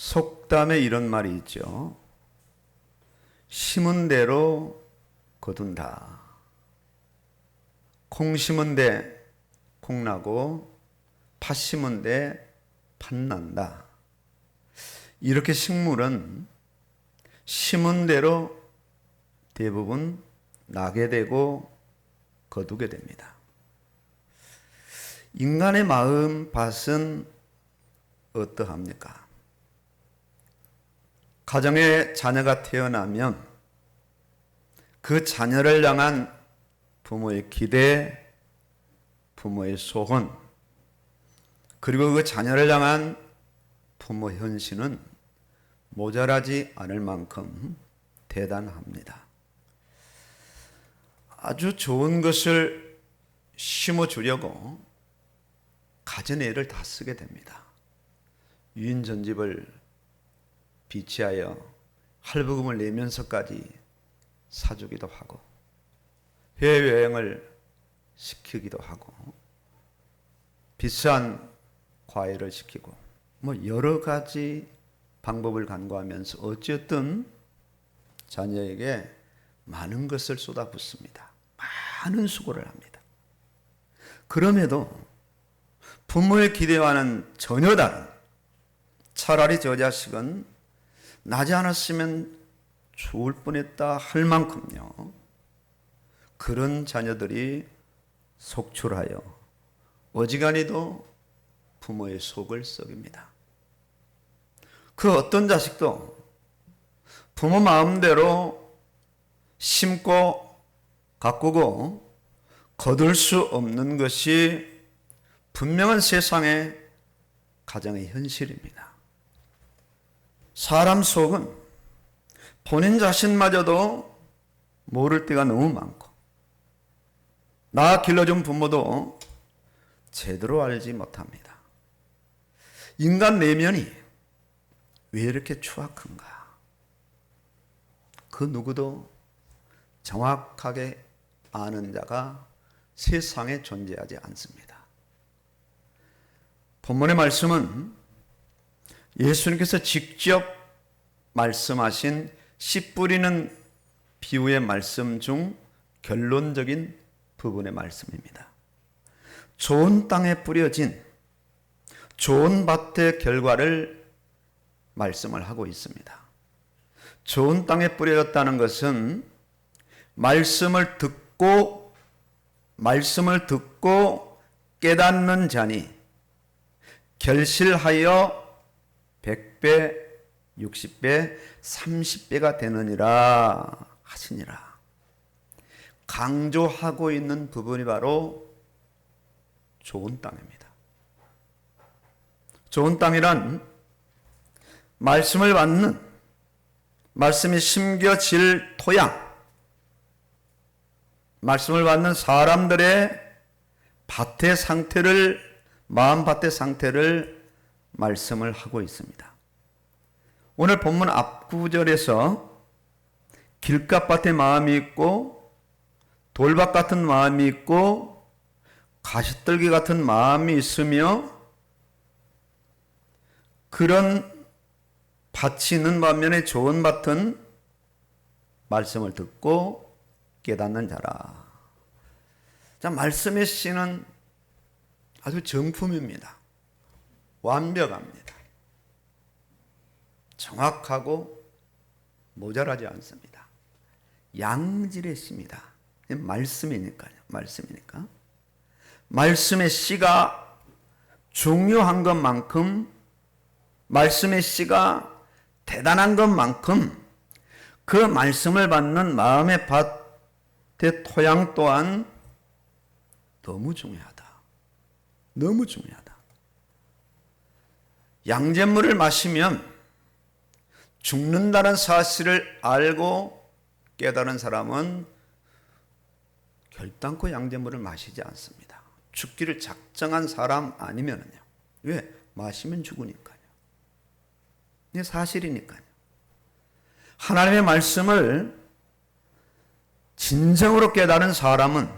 속담에 이런 말이 있죠. 심은 대로 거둔다. 콩 심은 데 콩 나고 팥 심은 데 팥 난다. 이렇게 식물은 심은 대로 대부분 나게 되고 거두게 됩니다. 인간의 마음 밭은 어떠합니까? 가정에 자녀가 태어나면 그 자녀를 향한 부모의 기대, 부모의 소원, 그리고 그 자녀를 향한 부모 헌신은 모자라지 않을 만큼 대단합니다. 아주 좋은 것을 심어주려고 가진 애를 다 쓰게 됩니다. 유인 전집을 비치하여 할부금을 내면서까지 사주기도 하고 해외여행을 시키기도 하고 비싼 과외를 시키고 여러 가지 방법을 간구하면서 어쨌든 자녀에게 많은 것을 쏟아붓습니다. 많은 수고를 합니다. 그럼에도 부모의 기대와는 전혀 다른, 차라리 저 자식은 나지 않았으면 좋을 뻔했다 할 만큼요, 그런 자녀들이 속출하여 어지간히도 부모의 속을 썩입니다. 그 어떤 자식도 부모 마음대로 심고 가꾸고 거둘 수 없는 것이 분명한 세상의 가정의 현실입니다. 사람 속은 본인 자신마저도 모를 때가 너무 많고 나 길러준 부모도 제대로 알지 못합니다. 인간 내면이 왜 이렇게 추악한가? 그 누구도 정확하게 아는 자가 세상에 존재하지 않습니다. 본문의 말씀은 예수님께서 직접 말씀하신 씨 뿌리는 비유의 말씀 중 결론적인 부분의 말씀입니다. 좋은 땅에 뿌려진 좋은 밭의 결과를 말씀을 하고 있습니다. 좋은 땅에 뿌려졌다는 것은 말씀을 듣고 깨닫는 자니 결실하여 100배, 60배, 30배가 되느니라 하시니라. 강조하고 있는 부분이 바로 좋은 땅입니다. 좋은 땅이란 말씀을 받는, 말씀이 심겨질 토양, 말씀을 받는 사람들의 밭의 상태를, 마음 밭의 상태를 말씀을 하고 있습니다. 오늘 본문 앞구절에서 길갓밭의 마음이 있고 돌밭 같은 마음이 있고 가시떨기 같은 마음이 있으며 그런 밭이 있는 반면에 좋은 밭은 말씀을 듣고 깨닫는 자라. 자, 말씀의 씨는 아주 정품입니다. 완벽합니다. 정확하고 모자라지 않습니다. 양질의 씨입니다. 말씀이니까요. 말씀의 씨가 중요한 것만큼, 말씀의 씨가 대단한 것만큼 그 말씀을 받는 마음의 밭의 토양 또한 너무 중요하다. 너무 중요하다. 양잿물을 마시면 죽는다는 사실을 알고 깨달은 사람은 결단코 양잿물을 마시지 않습니다. 죽기를 작정한 사람 아니면요. 왜? 마시면 죽으니까요. 이게 사실이니까요. 하나님의 말씀을 진정으로 깨달은 사람은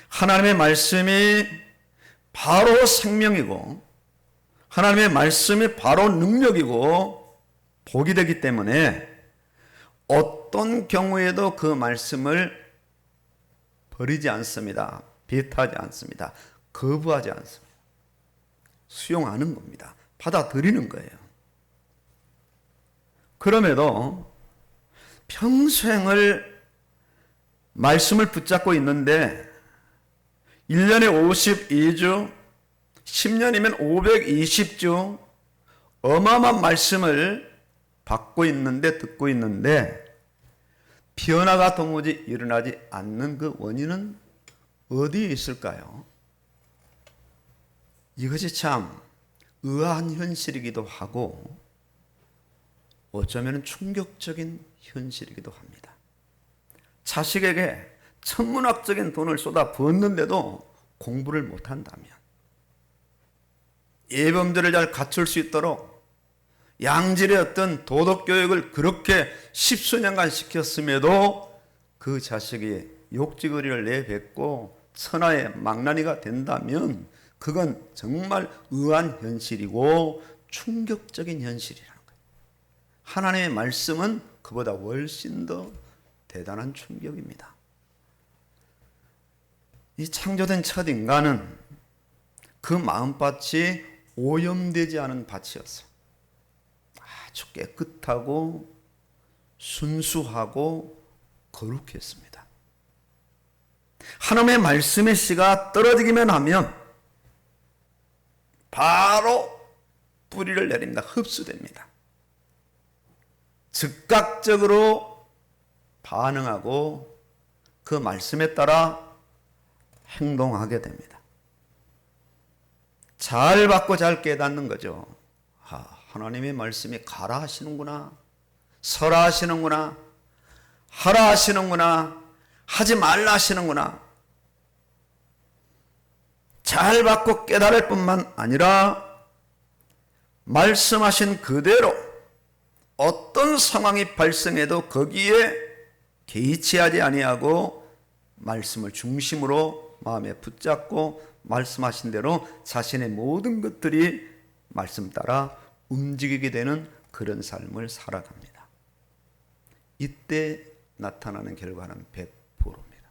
하나님의 말씀이 바로 생명이고 하나님의 말씀이 바로 능력이고 복이 되기 때문에 어떤 경우에도 그 말씀을 버리지 않습니다. 배타하지 않습니다. 거부하지 않습니다. 수용하는 겁니다. 받아들이는 거예요. 그럼에도 평생을 말씀을 붙잡고 있는데 1년에 52주, 10년이면 520주 어마어마한 말씀을 받고 있는데, 듣고 있는데 변화가 도무지 일어나지 않는 그 원인은 어디에 있을까요? 이것이 참 의아한 현실이기도 하고 어쩌면 충격적인 현실이기도 합니다. 자식에게 천문학적인 돈을 쏟아 부었는데도 공부를 못한다면, 예범죄를 잘 갖출 수 있도록 양질의 어떤 도덕교육을 그렇게 십수년간 시켰음에도 그 자식이 욕지거리를 내뱉고 천하의 망나니가 된다면 그건 정말 의아한 현실이고 충격적인 현실이라는 거예요. 하나님의 말씀은 그보다 훨씬 더 대단한 충격입니다. 이 창조된 첫 인간은 그 마음밭이 오염되지 않은 밭이었어요. 아주 깨끗하고 순수하고 거룩했습니다. 하나님의 말씀의 씨가 떨어지기만 하면 바로 뿌리를 내립니다. 흡수됩니다. 즉각적으로 반응하고 그 말씀에 따라 행동하게 됩니다. 잘 받고 잘 깨닫는 거죠. 하나님의 말씀이 가라 하시는구나, 서라 하시는구나, 하라 하시는구나, 하지 말라 하시는구나. 잘 받고 깨달을 뿐만 아니라 말씀하신 그대로 어떤 상황이 발생해도 거기에 개의치하지 아니하고 말씀을 중심으로 마음에 붙잡고 말씀하신 대로 자신의 모든 것들이 말씀 따라 움직이게 되는 그런 삶을 살아갑니다. 이때 나타나는 결과는 100%입니다.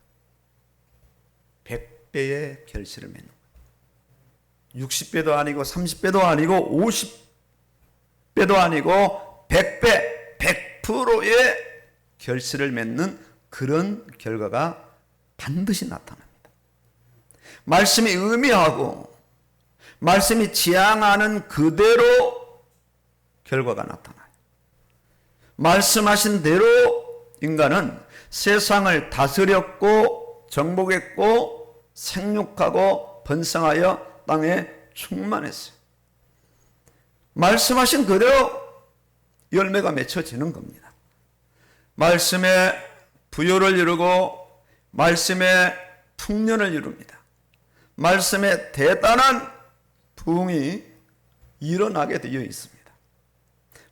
100배의 결실을 맺는 거예요. 60배도 아니고 30배도 아니고 50배도 아니고 100배, 100%의 결실을 맺는 그런 결과가 반드시 나타납니다. 말씀이 의미하고 말씀이 지향하는 그대로 결과가 나타나요. 말씀하신 대로 인간은 세상을 다스렸고 정복했고 생육하고 번성하여 땅에 충만했어요. 말씀하신 그대로 열매가 맺혀지는 겁니다. 말씀에 부요를 이루고 말씀에 풍년을 이룹니다. 말씀에 대단한 부흥이 일어나게 되어 있습니다.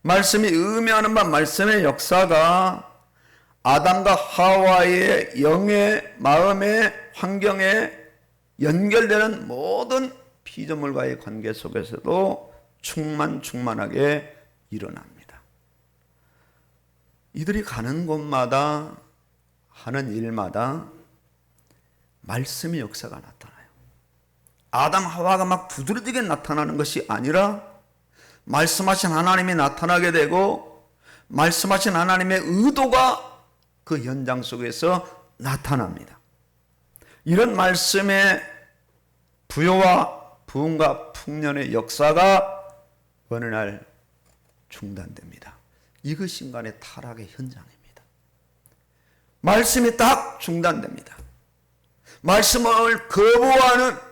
말씀이 의미하는 바 말씀의 역사가 아담과 하와의 영의 마음의 환경에 연결되는 모든 피조물과의 관계 속에서도 충만하게 일어납니다. 이들이 가는 곳마다 하는 일마다 말씀의 역사가 나타나요. 아담 하와가 막 두드러지게 나타나는 것이 아니라 말씀하신 하나님이 나타나게 되고 말씀하신 하나님의 의도가 그 현장 속에서 나타납니다. 이런 말씀의 부요와 부흥과 풍년의 역사가 어느 날 중단됩니다. 이것이 인간의 타락의 현장입니다. 말씀이 딱 중단됩니다. 말씀을 거부하는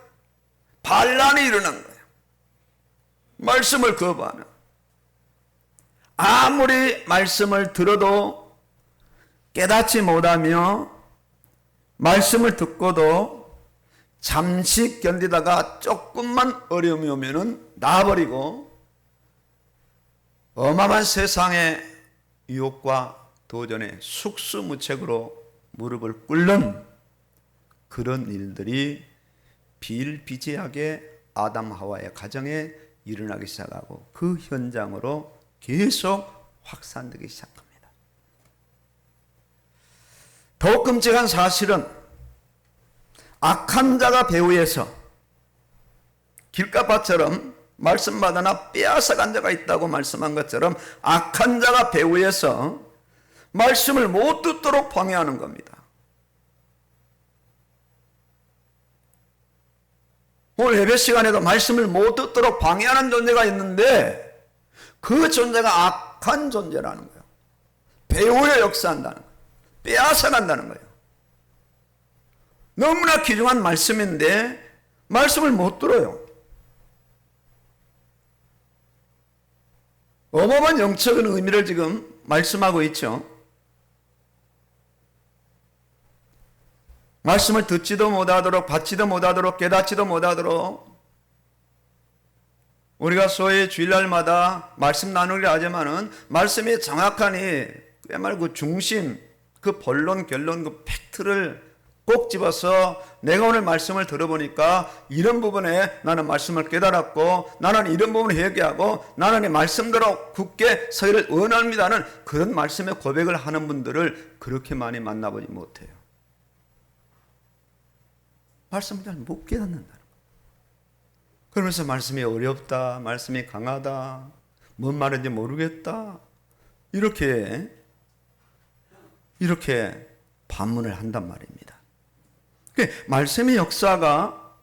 반란이 일어난 거예요. 말씀을 거부하는. 아무리 말씀을 들어도 깨닫지 못하며 말씀을 듣고도 잠시 견디다가 조금만 어려움이 오면은 놔버리고 어마어마한 세상의 유혹과 도전에 속수무책으로 무릎을 꿇는 그런 일들이 비일비재하게 아담 하와의 가정에 일어나기 시작하고 그 현장으로 계속 확산되기 시작합니다. 더욱 끔찍한 사실은 악한 자가 배후에서 길가밭처럼 말씀 받으나 빼앗아간 자가 있다고 말씀한 것처럼 악한 자가 배후에서 말씀을 못 듣도록 방해하는 겁니다. 오늘 예배 시간에도 말씀을 못 듣도록 방해하는 존재가 있는데 그 존재가 악한 존재라는 거예요. 배후에 역사한다는 거예요. 빼앗아간다는 거예요. 너무나 귀중한 말씀인데 말씀을 못 들어요. 어마어마한 영적인 의미를 지금 말씀하고 있죠. 말씀을 듣지도 못하도록, 받지도 못하도록, 깨닫지도 못하도록 우리가 소위 주일날마다 말씀 나누기를 하지만은 말씀이 정확하니 그야말로 그 중심, 그 본론, 결론, 그 팩트를 꼭 집어서 내가 오늘 말씀을 들어보니까 이런 부분에 나는 말씀을 깨달았고 나는 이런 부분을 회개하고 나는 이 말씀대로 굳게 서기를 원합니다는 그런 말씀의 고백을 하는 분들을 그렇게 많이 만나보지 못해요. 말씀을 잘 못 깨닫는다는 거예요. 그러면서 말씀이 어렵다, 말씀이 강하다, 뭔 말인지 모르겠다 이렇게 반문을 한단 말입니다. 말씀의 역사가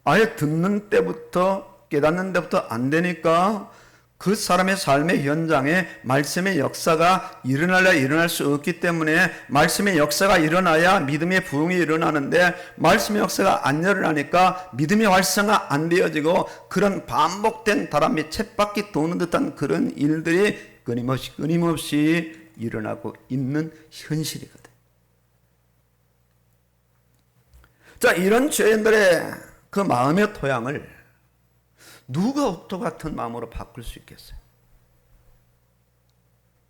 아예 듣는 때부터 깨닫는 때부터 안 되니까 그 사람의 삶의 현장에 말씀의 역사가 일어날 수 없기 때문에 말씀의 역사가 일어나야 믿음의 부흥이 일어나는데 말씀의 역사가 안 일어나니까 믿음의 활성화 안 되어지고 그런 반복된 바람이 쳇바퀴 도는 듯한 그런 일들이 끊임없이 일어나고 있는 현실이거든요. 자, 이런 죄인들의 그 마음의 토양을 누가 옥토 같은 마음으로 바꿀 수 있겠어요?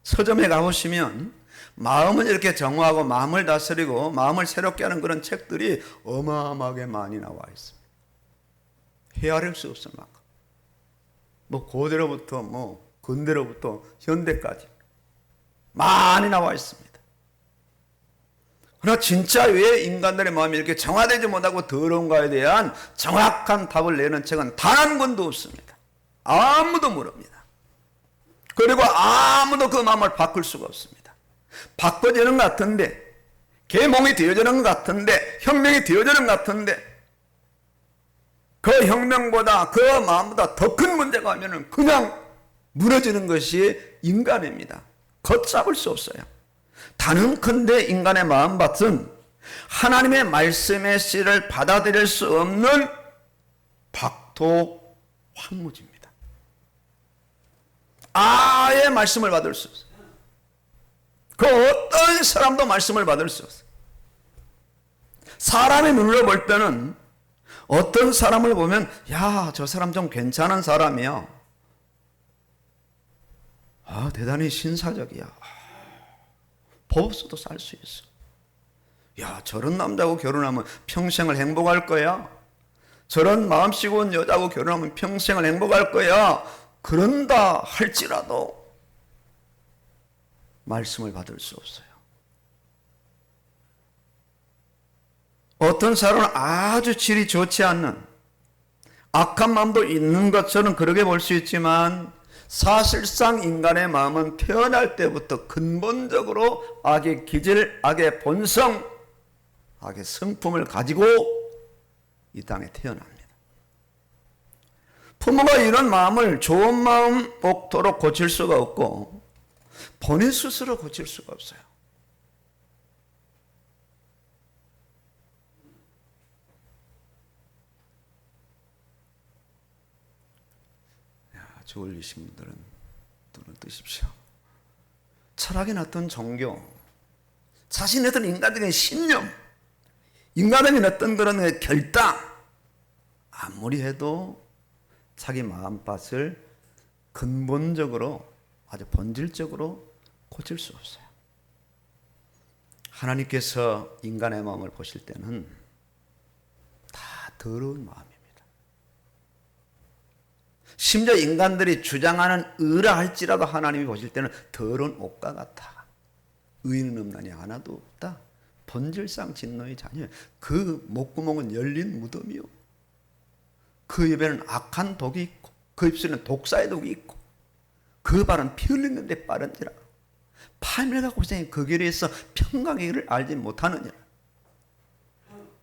서점에 가보시면 마음을 이렇게 정화하고 마음을 다스리고 마음을 새롭게 하는 그런 책들이 어마어마하게 많이 나와 있습니다. 헤아릴 수 없을 만큼. 고대로부터 근대로부터 현대까지 많이 나와 있습니다. 그러나 진짜 왜 인간들의 마음이 이렇게 정화되지 못하고 더러운가에 대한 정확한 답을 내는 책은 단 한 권도 없습니다. 아무도 모릅니다. 그리고 아무도 그 마음을 바꿀 수가 없습니다. 바꿔지는 것 같은데, 계몽이 되어지는 것 같은데, 혁명이 되어지는 것 같은데, 그 혁명보다 그 마음보다 더 큰 문제가 오면은 그냥 무너지는 것이 인간입니다. 걷잡을 수 없어요. 단언컨대 인간의 마음밭은 하나님의 말씀의 씨를 받아들일 수 없는 박토 황무지입니다. 아예 말씀을 받을 수 없어요. 그 어떤 사람도 말씀을 받을 수 없어요. 사람의 눈으로 볼 때는 어떤 사람을 보면 야, 저 사람 좀 괜찮은 사람이야. 대단히 신사적이야. 법 없어도 살 수 있어. 야, 저런 남자하고 결혼하면 평생을 행복할 거야. 저런 마음씨고 온 여자하고 결혼하면 평생을 행복할 거야. 그런다 할지라도 말씀을 받을 수 없어요. 어떤 사람은 아주 질이 좋지 않는 악한 마음도 있는 것처럼 그렇게 볼 수 있지만 사실상 인간의 마음은 태어날 때부터 근본적으로 악의 기질, 악의 본성, 악의 성품을 가지고 이 땅에 태어납니다. 부모가 이런 마음을 좋은 마음 옥토로 고칠 수가 없고 본인 스스로 고칠 수가 없어요. 저울리신 분들은 눈을 뜨십시오. 철학의 어떤 종교, 자신의 어떤 인간적인 신념, 인간적인 어떤 그런 결단, 아무리 해도 자기 마음밭을 근본적으로 아주 본질적으로 고칠 수 없어요. 하나님께서 인간의 마음을 보실 때는 다 더러운 마음입니다. 심지어 인간들이 주장하는 의라 할지라도 하나님이 보실 때는 더러운 옷과 같아. 의인은 없나니 하나도 없다. 본질상 진노의 자녀. 그 목구멍은 열린 무덤이요. 그 입에는 악한 독이 있고 그 입술에는 독사의 독이 있고 그 발은 피 흘리는데 빠른지라. 파멸과 고생이 그 길에 있어 평강의 길을 알지 못하느냐.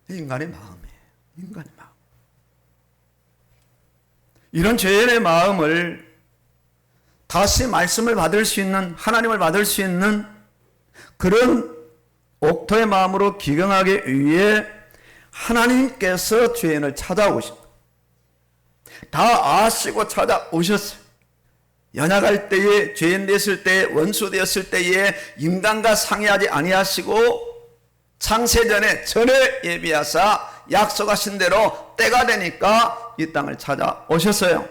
인간의 마음이에요. 인간의 마음. 이런 죄인의 마음을 다시 말씀을 받을 수 있는, 하나님을 받을 수 있는 그런 옥토의 마음으로 기경하기 위해 하나님께서 죄인을 찾아오십니다. 다 아시고 찾아오셨어요. 연약할 때에, 죄인 되었을 때에, 원수 되었을 때에 인간과 상의하지 아니하시고 창세전에 전에 예비하사 약속하신 대로 때가 되니까 이 땅을 찾아오셨어요.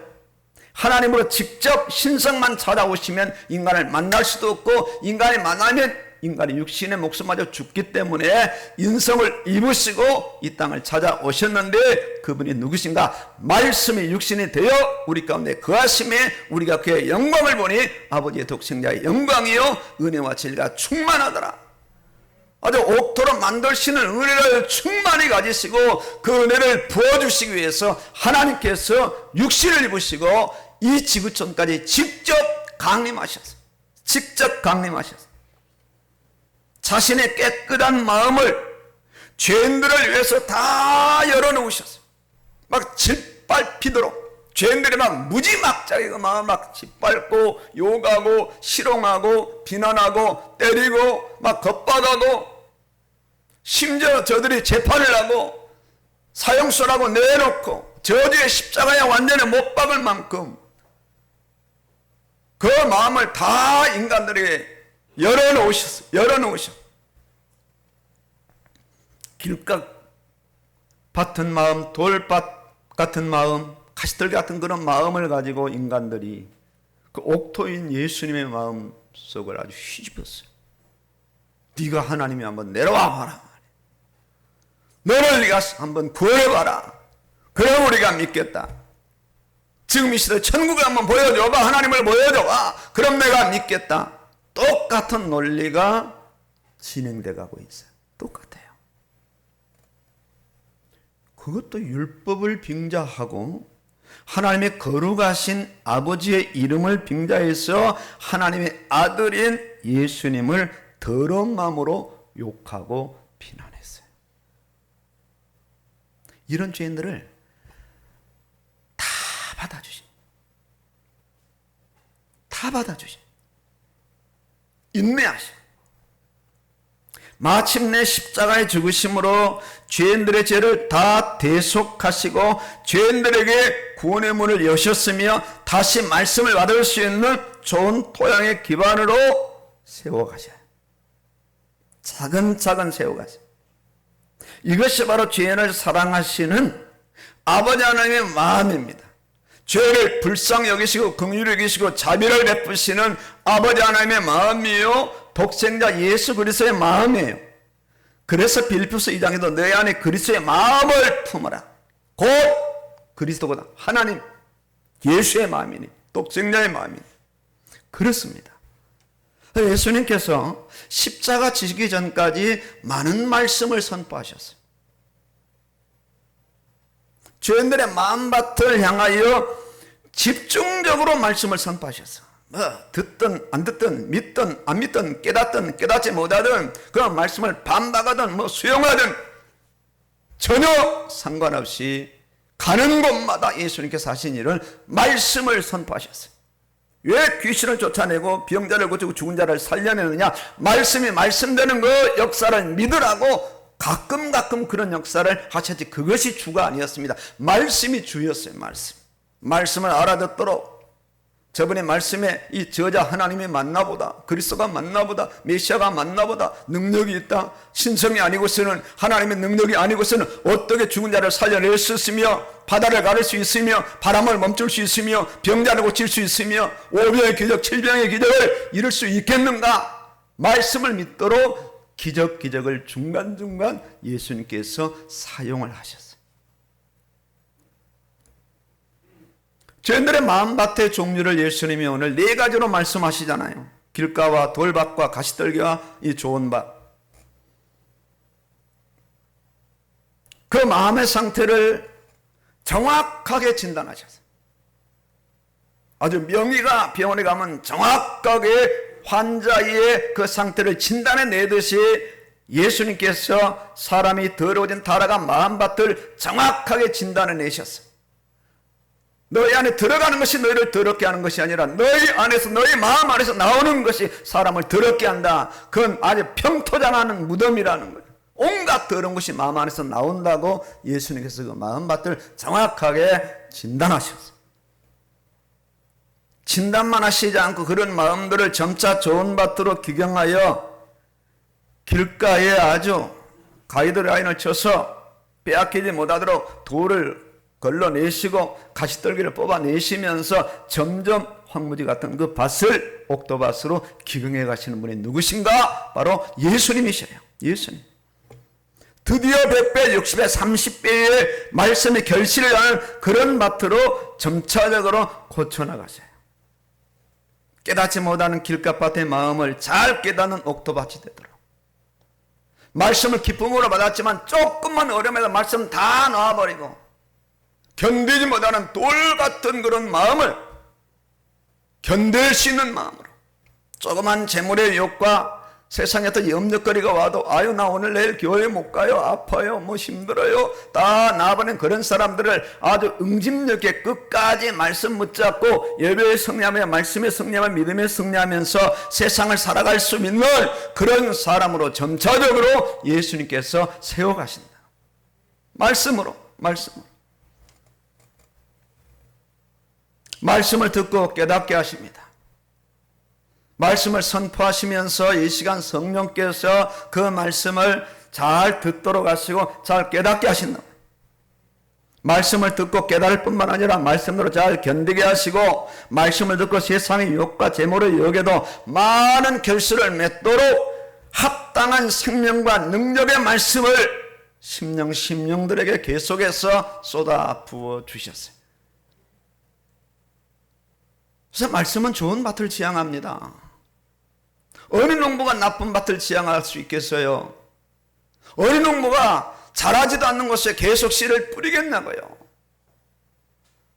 하나님으로 직접 신성만 찾아오시면 인간을 만날 수도 없고, 인간이 만나면 인간이 육신의 목숨마저 죽기 때문에 인성을 입으시고 이 땅을 찾아오셨는데, 그분이 누구신가? 말씀이 육신이 되어 우리 가운데 거하심에 우리가 그의 영광을 보니 아버지의 독생자의 영광이요 은혜와 진리가 충만하더라. 아주 옥토로 만드시는 은혜를 충만히 가지시고 그 은혜를 부어주시기 위해서 하나님께서 육신을 입으시고 이 지구촌까지 직접 강림하셨어요. 직접 강림하셨어요. 자신의 깨끗한 마음을 죄인들을 위해서 다 열어놓으셨어요. 막 짓밟히도록 죄인들이 막 무지막지하게 그 마음을 막 짓밟고 욕하고 실용하고 비난하고 때리고 막 겁박하고, 심지어 저들이 재판을 하고 사형수라고 내놓고 저주의 십자가에 완전히 못 박을 만큼 그 마음을 다 인간들에게 열어놓으셨어요. 열어놓으셨어요. 길각 같은 마음, 돌밭 같은 마음, 가시떨기 같은 그런 마음을 가지고 인간들이 그 옥토인 예수님의 마음 속을 아주 휘집었어요. 네가 하나님이 한번 내려와 봐라. 너를 네가 한번 구해봐라. 그럼 우리가 믿겠다. 지금 이 시대 천국을 한번 보여줘봐. 하나님을 보여줘봐. 그럼 내가 믿겠다. 똑같은 논리가 진행돼 가고 있어요. 똑같아요. 그것도 율법을 빙자하고 하나님의 거룩하신 아버지의 이름을 빙자해서 하나님의 아들인 예수님을 더러운 마음으로 욕하고 비난했어요. 이런 죄인들을 다 받아주신, 다 받아주신, 인내하신, 마침내 십자가의 죽으심으로 죄인들의 죄를 다 대속하시고 죄인들에게 구원의 문을 여셨으며 다시 말씀을 받을 수 있는 좋은 토양의 기반으로 세워가셔요. 차근차근 세워가셔요. 이것이 바로 죄인을 사랑하시는 아버지 하나님의 마음입니다. 죄를 불쌍히 여기시고 긍휼히 여기시고 자비를 베푸시는 아버지 하나님의 마음이요 독생자 예수 그리스도의 마음이에요. 그래서 빌립보서 2장에도 내 안에 그리스도의 마음을 품어라. 곧 그리스도보다 하나님 예수의 마음이니 독생자의 마음이니 그렇습니다. 예수님께서 십자가 지시기 전까지 많은 말씀을 선포하셨어요. 죄인들의 마음밭을 향하여 집중적으로 말씀을 선포하셨어요. 듣든 안 듣든 믿든 안 믿든 깨닫든 깨닫지 못하든 그 말씀을 반박하든 수용하든 전혀 상관없이 가는 곳마다 예수님께서 하신 일은 말씀을 선포하셨어요. 왜 귀신을 쫓아내고 병자를 고치고 죽은 자를 살려내느냐? 말씀이 말씀되는 그 역사를 믿으라고 가끔 그런 역사를 하셨지 그것이 주가 아니었습니다. 말씀이 주였어요. 말씀을 알아듣도록 저번에 말씀에 이 저자 하나님이 맞나보다, 그리스도가 맞나보다, 메시아가 맞나보다, 능력이 있다. 신성이 아니고서는, 하나님의 능력이 아니고서는 어떻게 죽은 자를 살려낼 수 있으며 바다를 가를 수 있으며 바람을 멈출 수 있으며 병자를 고칠 수 있으며 5병의 기적 7병의 기적을 이룰 수 있겠는가? 말씀을 믿도록 기적을 중간중간 예수님께서 사용을 하셨어요. 죄인들의 마음밭의 종류를 예수님이 오늘 네 가지로 말씀하시잖아요. 길가와 돌밭과 가시떨기와 이 좋은 밭. 그 마음의 상태를 정확하게 진단하셨어요. 아주 명의가 병원에 가면 정확하게 환자의 그 상태를 진단해 내듯이 예수님께서 사람이 더러워진 타락한 마음밭을 정확하게 진단해 내셨어요. 너희 안에 들어가는 것이 너희를 더럽게 하는 것이 아니라 너희 안에서, 너희 마음 안에서 나오는 것이 사람을 더럽게 한다. 그건 아주 평토장하는 무덤이라는 거예요. 온갖 더러운 것이 마음 안에서 나온다고 예수님께서 그 마음밭을 정확하게 진단하셨어요. 진단만 하시지 않고 그런 마음들을 점차 좋은 밭으로 규경하여 길가에 아주 가이드라인을 쳐서 빼앗기지 못하도록 돌을 걸러내시고 가시떨기를 뽑아내시면서 점점 황무지 같은 그 밭을 옥토밭으로 기경해 가시는 분이 누구신가? 바로 예수님이셔요. 예수님. 드디어 100배, 60배, 30배의 말씀의 결실을 하는 그런 밭으로 점차적으로 고쳐나가셔요. 깨닫지 못하는 길가밭의 마음을 잘 깨닫는 옥토밭이 되도록. 말씀을 기쁨으로 받았지만 조금만 어려움에도 말씀 다 놔버리고 견디지 못하는 돌 같은 그런 마음을 견딜 수 있는 마음으로 조그만 재물의 욕과 세상에 또 염려거리가 와도 아유 나 오늘 내일 교회 못 가요, 아파요, 뭐 힘들어요 다 나아버린 그런 사람들을 아주 응집력에 끝까지 말씀 붙잡고 예배에 승리하며 말씀에 승리하며 믿음에 승리하면서 세상을 살아갈 수 있는 그런 사람으로 점차적으로 예수님께서 세워가신다. 말씀으로 말씀을 듣고 깨닫게 하십니다. 말씀을 선포하시면서 이 시간 성령께서 그 말씀을 잘 듣도록 하시고 잘 깨닫게 하신다. 말씀을 듣고 깨달을 뿐만 아니라 말씀으로 잘 견디게 하시고 말씀을 듣고 세상의 유혹과 재물의 유혹에도 많은 결실을 맺도록 합당한 생명과 능력의 말씀을 심령들에게 계속해서 쏟아 부어 주셨어요. 그래서 말씀은 좋은 밭을 지향합니다. 어느 농부가 나쁜 밭을 지향할 수 있겠어요? 어느 농부가 자라지도 않는 곳에 계속 씨를 뿌리겠냐고요?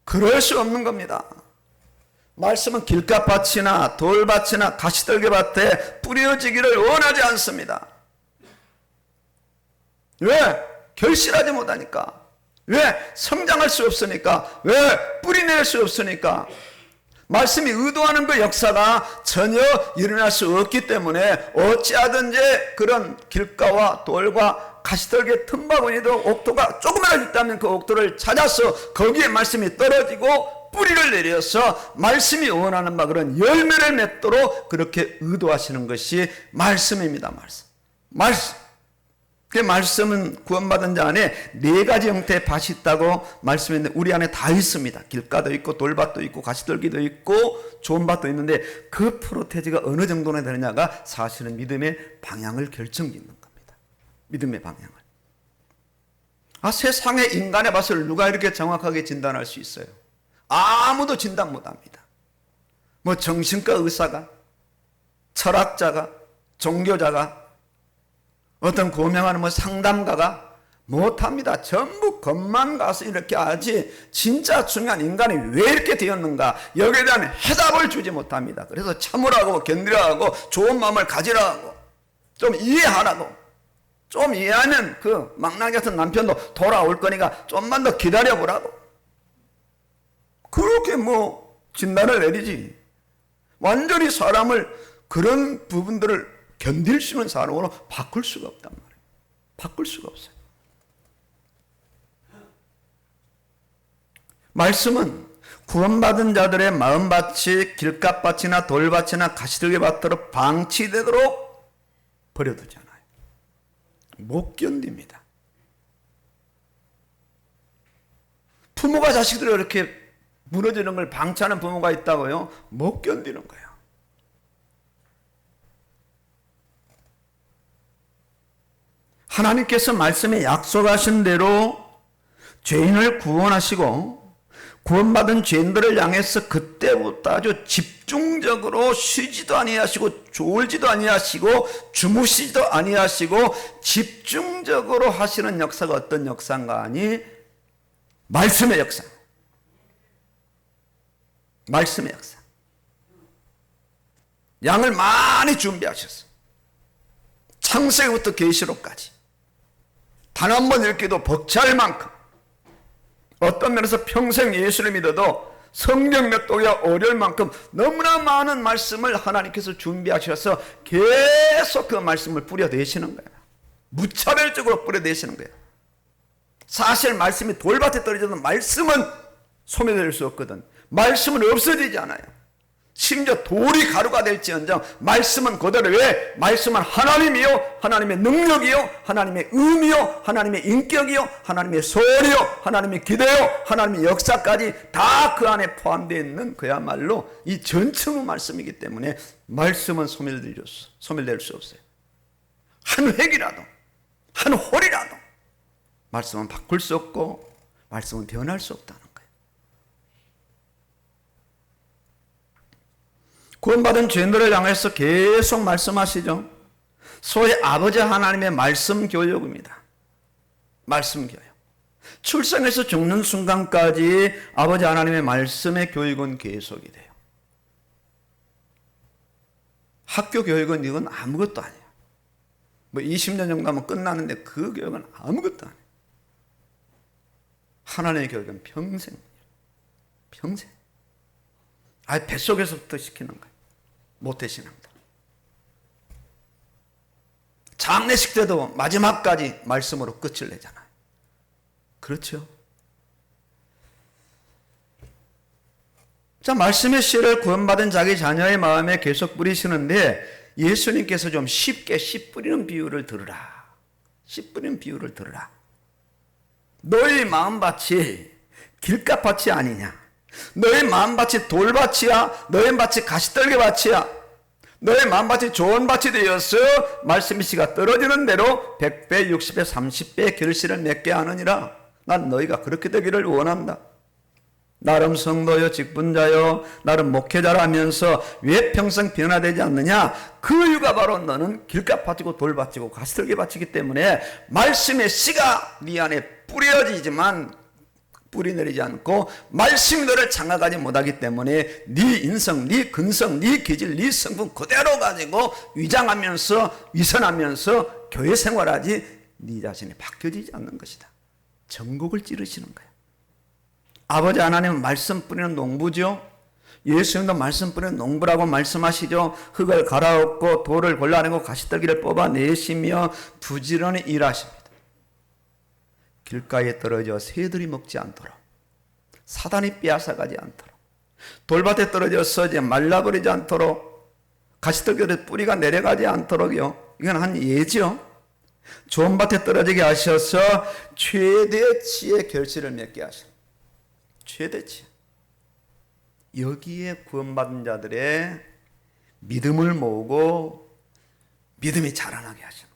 그럴 수 없는 겁니다. 말씀은 길가밭이나 돌밭이나 가시떨기밭에 뿌려지기를 원하지 않습니다. 왜? 결실하지 못하니까. 왜? 성장할 수 없으니까. 왜? 뿌리낼 수 없으니까. 말씀이 의도하는 그 역사가 전혀 일어날 수 없기 때문에 어찌하든지 그런 길가와 돌과 가시떨기 틈바구니도 옥토가 조금이라도 있다면 그 옥토를 찾아서 거기에 말씀이 떨어지고 뿌리를 내려서 말씀이 원하는 바 그런 열매를 맺도록 그렇게 의도하시는 것이 말씀입니다. 말씀. 그 말씀은 구원받은 자 안에 네 가지 형태의 밭이 있다고 말씀했는데 우리 안에 다 있습니다. 길가도 있고 돌밭도 있고 가시떨기도 있고 좋은 밭도 있는데 그 프로테지가 어느 정도나 되느냐가 사실은 믿음의 방향을 결정짓는 겁니다. 믿음의 방향을. 세상의 인간의 밭을 누가 이렇게 정확하게 진단할 수 있어요? 아무도 진단 못합니다. 뭐 정신과 의사가, 철학자가, 종교자가, 어떤 고명하는 뭐 상담가가 못합니다. 전부 겉만 가서 이렇게 하지 진짜 중요한 인간이 왜 이렇게 되었는가 여기에 대한 해답을 주지 못합니다. 그래서 참으라고 견디라고 좋은 마음을 가지라고 좀 이해하라고 좀 이해하면 그 망나니 같은 남편도 돌아올 거니까 좀만 더 기다려보라고 그렇게 뭐 진단을 내리지 완전히 사람을 그런 부분들을 견딜 수 있는 사람으로 바꿀 수가 없단 말이에요. 바꿀 수가 없어요. 말씀은 구원받은 자들의 마음밭이 길가밭이나 돌밭이나 가시떨기밭으로 방치되도록 버려두잖아요. 못 견딥니다. 부모가 자식들을 이렇게 무너지는 걸 방치하는 부모가 있다고요? 못 견디는 거예요. 하나님께서 말씀에 약속하신 대로 죄인을 구원하시고 구원받은 죄인들을 향해서 그때부터 아주 집중적으로 쉬지도 아니하시고 졸지도 아니하시고 주무시지도 아니하시고 집중적으로 하시는 역사가 어떤 역사인가 하니 말씀의 역사. 말씀의 역사. 양을 많이 준비하셨어. 창세기부터 계시록까지 단 한 번 읽기도 벅찰 만큼, 어떤 면에서 평생 예수를 믿어도 성경 몇 독이가 어려울 만큼 너무나 많은 말씀을 하나님께서 준비하셔서 계속 그 말씀을 뿌려대시는 거예요. 무차별적으로 뿌려대시는 거예요. 사실 말씀이 돌밭에 떨어져도 말씀은 소멸될 수 없거든. 말씀은 없어지지 않아요. 심지어 돌이 가루가 될지언정 말씀은 그대로. 왜? 말씀은 하나님이요, 하나님의 능력이요, 하나님의 의미요, 하나님의 인격이요, 하나님의 소리요, 하나님의 기대요, 하나님의 역사까지 다 그 안에 포함되어 있는 그야말로 이 전층의 말씀이기 때문에 말씀은 소멸될 수 없어요. 한 획이라도, 한 홀이라도 말씀은 바꿀 수 없고 말씀은 변할 수 없다는 거예요. 구원받은 죄인들을 향해서 계속 말씀하시죠. 소위 아버지 하나님의 말씀 교육입니다. 말씀 교육. 출생해서 죽는 순간까지 아버지 하나님의 말씀의 교육은 계속이 돼요. 학교 교육은 이건 아무것도 아니에요. 뭐 20년 정도 하면 끝나는데 그 교육은 아무것도 아니에요. 하나님의 교육은 평생이에요. 평생. 아예 뱃속에서부터 시키는 거예요. 모태신앙도. 장례식 때도 마지막까지 말씀으로 끝을 내잖아요. 그렇죠? 자, 말씀의 씨를 구원받은 자기 자녀의 마음에 계속 뿌리시는데 예수님께서 좀 쉽게 씨 뿌리는 비유를 들으라. 씨 뿌리는 비유를 들으라. 너희 마음밭이 길가밭이 아니냐. 너의 마음밭이 돌밭이야. 너의 밭이 가시떨기밭이야. 너의 마음밭이 좋은 밭이 되어서 말씀의 씨가 떨어지는 대로 100배, 60배, 30배 결실을 맺게 하느니라. 난 너희가 그렇게 되기를 원한다. 나름 성도여 직분자여 나름 목회자라면서 왜 평생 변화되지 않느냐. 그 이유가 바로 너는 길가밭이고 돌밭이고 가시떨기밭이기 때문에 말씀의 씨가 네 안에 뿌려지지만 뿌리 내리지 않고 말씀이 너를 장악하지 못하기 때문에 네 인성, 네 근성, 네 기질, 네 성분 그대로 가지고 위장하면서 위선하면서 교회 생활하지 네 자신이 바뀌어지지 않는 것이다. 전곡을 찌르시는 거야. 아버지 하나님은 말씀 뿌리는 농부죠. 예수님도 말씀 뿌리는 농부라고 말씀하시죠. 흙을 갈아엎고 돌을 골라내고 가시떨기를 뽑아내시며 부지런히 일하십니다. 길가에 떨어져 새들이 먹지 않도록, 사단이 빼앗아가지 않도록, 돌밭에 떨어져서 이제 말라버리지 않도록, 가시떨기에 뿌리가 내려가지 않도록요. 이건 한 예죠. 좋은 밭에 떨어지게 하셔서 최대치의 결실을 맺게 하십니다. 최대치. 여기에 구원받은 자들의 믿음을 모으고 믿음이 자라나게 하십니다.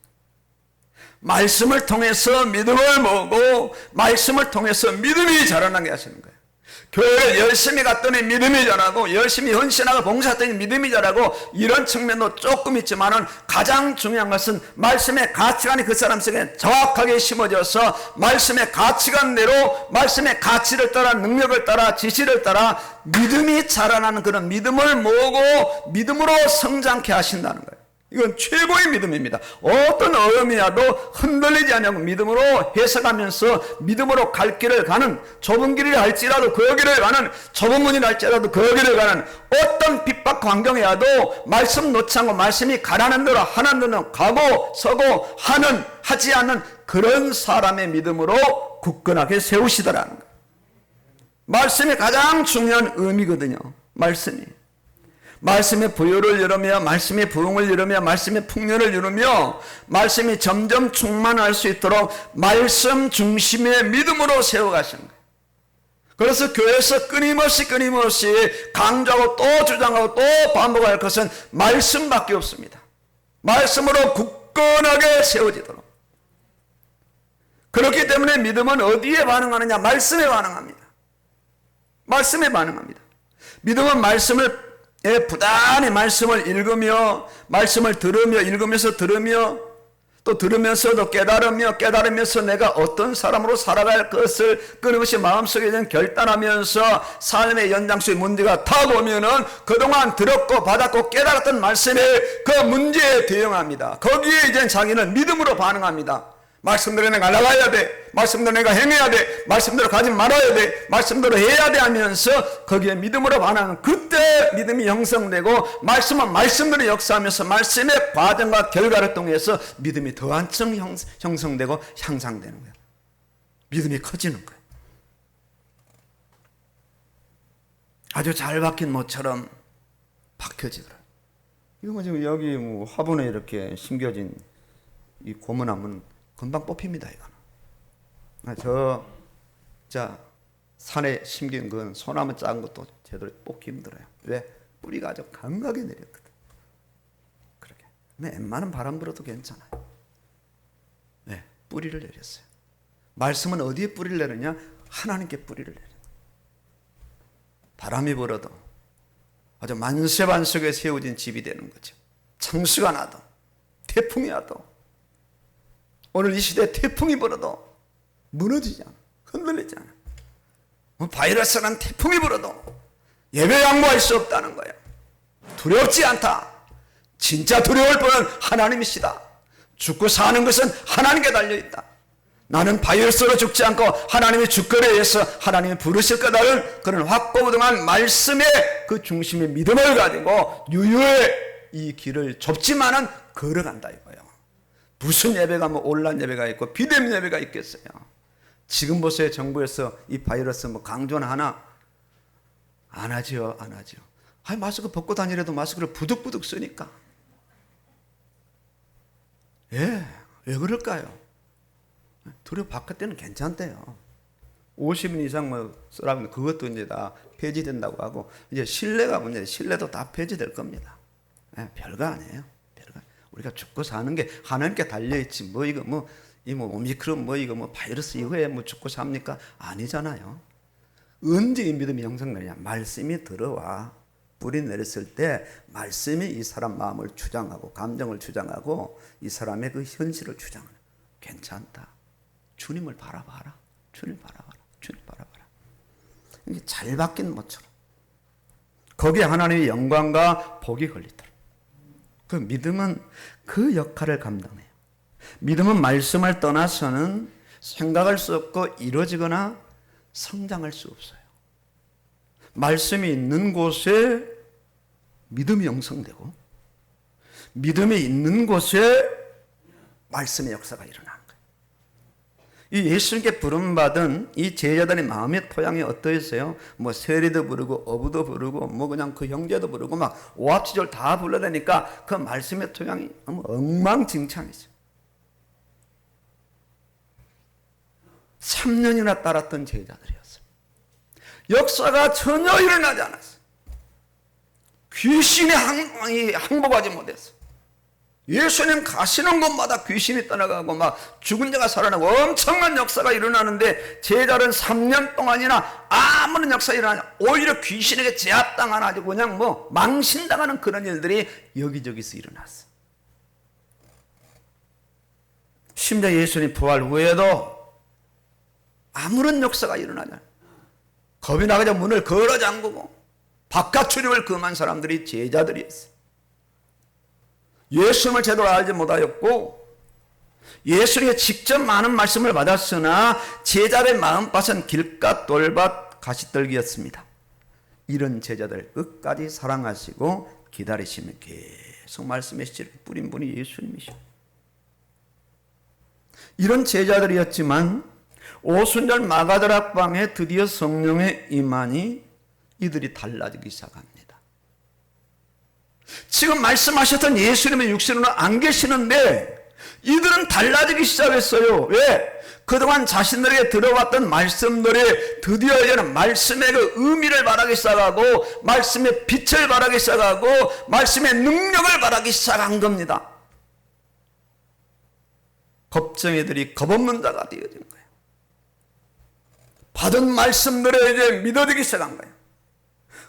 말씀을 통해서 믿음을 모으고 말씀을 통해서 믿음이 자라나게 하시는 거예요. 교회를 열심히 갔더니 믿음이 자라고 열심히 헌신하고 봉사했더니 믿음이 자라고 이런 측면도 조금 있지만은 가장 중요한 것은 말씀의 가치관이 그 사람 속에 정확하게 심어져서 말씀의 가치관대로 말씀의 가치를 따라 능력을 따라 지시를 따라 믿음이 자라나는 그런 믿음을 모으고 믿음으로 성장케 하신다는 거예요. 이건 최고의 믿음입니다. 어떤 어음이라도 흔들리지 않냐고 믿음으로 해석하면서 믿음으로 갈 길을 가는, 좁은 길이라 할지라도 그 길을 가는, 좁은 문이라 할지라도 그 길을 가는, 어떤 핍박 환경이라도 말씀 놓지 않고 말씀이 가라는 대로 하는 대로 가고 서고 하지 않는 그런 사람의 믿음으로 굳건하게 세우시더라는 거예요. 말씀이 가장 중요한 의미거든요. 말씀의 부요를 이루며 말씀의 부흥을 이루며 말씀의 풍요를 이루며 말씀이 점점 충만할 수 있도록 말씀 중심의 믿음으로 세워가시는 거예요. 그래서 교회에서 끊임없이 강조하고 또 주장하고 또 반복할 것은 말씀밖에 없습니다. 말씀으로 굳건하게 세워지도록. 그렇기 때문에 믿음은 어디에 반응하느냐? 말씀에 반응합니다. 말씀에 반응합니다. 믿음은 말씀을 부단히 말씀을 읽으며 말씀을 들으며 읽으면서 들으며 또 들으면서도 깨달으면서 내가 어떤 사람으로 살아갈 것을 끊임없이 마음속에 결단하면서 삶의 연장수의 문제가 다가오면은 그동안 들었고 받았고 깨달았던 말씀에 그 문제에 대응합니다. 거기에 이제 자기는 믿음으로 반응합니다. 말씀대로 내가 나가야 돼. 말씀대로 내가 행해야 돼. 말씀대로 가지 말아야 돼. 말씀대로 해야 돼 하면서 거기에 믿음으로 반응하는 그때 믿음이 형성되고 말씀은 말씀대로 역사하면서 말씀의 과정과 결과를 통해서 믿음이 더 한층 형성되고 향상되는 거예요. 믿음이 커지는 거예요. 아주 잘 박힌 모처럼 박혀지더라. 이거 뭐 지금 여기 뭐 화분에 이렇게 심겨진 이 고무나무는 금방 뽑힙니다, 이거는. 자, 산에 심긴 건 소나무 작은 것도 제대로 뽑기 힘들어요. 왜? 뿌리가 아주 강하게 내렸거든. 그렇게. 웬만한 바람 불어도 괜찮아요. 네, 뿌리를 내렸어요. 말씀은 어디에 뿌리를 내느냐? 하나님께 뿌리를 내려. 바람이 불어도 아주 만세반석에 세워진 집이 되는 거죠. 창수가 나도, 태풍이 와도, 오늘 이 시대에 태풍이 불어도 무너지지 않아. 흔들리지 않아. 바이러스란 태풍이 불어도 예배 양보할 수 없다는 거예요. 두렵지 않다. 진짜 두려울 분은 하나님이시다. 죽고 사는 것은 하나님께 달려있다. 나는 바이러스로 죽지 않고 하나님의 주권에 의해서 하나님이 부르실 거다는 그런 확고부동한 말씀의 그 중심의 믿음을 가지고 유유의 이 길을 좁지만은 걸어간다 이거예요. 무슨 예배가 뭐 온라인 예배가 있고 비대면 예배가 있겠어요. 지금 보세요. 정부에서 이 바이러스 뭐 강조는 하나 안 하죠. 아니 마스크 벗고 다니래도 마스크를 부득부득 쓰니까. 예, 왜 그럴까요? 두려워 바깥 때는 괜찮대요. 50인 이상 뭐 쓰라면 그것도 이제 다 폐지된다고 하고 이제 실내가 문제예요. 실내도 다 폐지될 겁니다. 예, 별거 아니에요. 우리가 죽고 사는 게 하나님께 달려있지, 이 오미크론 이거 바이러스 이거에 죽고 삽니까? 아니잖아요. 언제 이 믿음이 형성되냐? 말씀이 들어와. 뿌리 내렸을 때 말씀이 이 사람 마음을 주장하고 감정을 주장하고 이 사람의 그 현실을 주장하는. 괜찮다. 주님을 바라봐라. 주님 바라봐라. 이게 잘 바뀐 모처럼. 거기에 하나님의 영광과 복이 걸리더라. 그 믿음은 그 역할을 감당해요. 믿음은 말씀을 떠나서는 생각할 수 없고 이루어지거나 성장할 수 없어요. 말씀이 있는 곳에 믿음이 형성되고 믿음이 있는 곳에 말씀의 역사가 일어나는 거예요. 이 예수님께 부름받은 이 제자들의 마음의 토양이 어떠했어요? 뭐 세리도 부르고 어부도 부르고 뭐 그냥 그 형제도 부르고 막 오합지졸 다 불러대니까 그 말씀의 토양이 엉망진창이죠. 3년이나 따랐던 제자들이었어요. 역사가 전혀 일어나지 않았어요. 귀신이 항복하지 못했어요. 예수님 가시는 곳마다 귀신이 떠나가고 막 죽은 자가 살아나고 엄청난 역사가 일어나는데 제자는 3년 동안이나 아무런 역사가 일어나지 오히려 귀신에게 제압당하고 그냥 망신당하는 그런 일들이 여기저기서 일어났어. 심지어 예수님 부활 후에도 아무런 역사가 일어나지 않아요. 겁이 나가자 문을 걸어 잠그고 바깥 출입을 금한 사람들이 제자들이었어요. 예수님을 제대로 알지 못하였고 예수님의 직접 많은 말씀을 받았으나 제자들의 마음밭은 길가 돌밭 가시떨기였습니다. 이런 제자들 끝까지 사랑하시고 기다리시면 계속 말씀의 씨를 뿌린 분이 예수님이시오. 이런 제자들이었지만 오순절 마가다락방에 드디어 성령의 임하니 이들이 달라지기 시작합니다. 지금 말씀하셨던 예수님의 육신으로 안 계시는데 이들은 달라지기 시작했어요. 왜? 그동안 자신들에게 들어왔던 말씀들이 드디어 이제는 말씀의 그 의미를 말하기 시작하고 말씀의 빛을 말하기 시작하고 말씀의 능력을 말하기 시작한 겁니다. 겁쟁이들이 겁없는 자가 되어진 거예요. 받은 말씀들에 이제 믿어지기 시작한 거예요.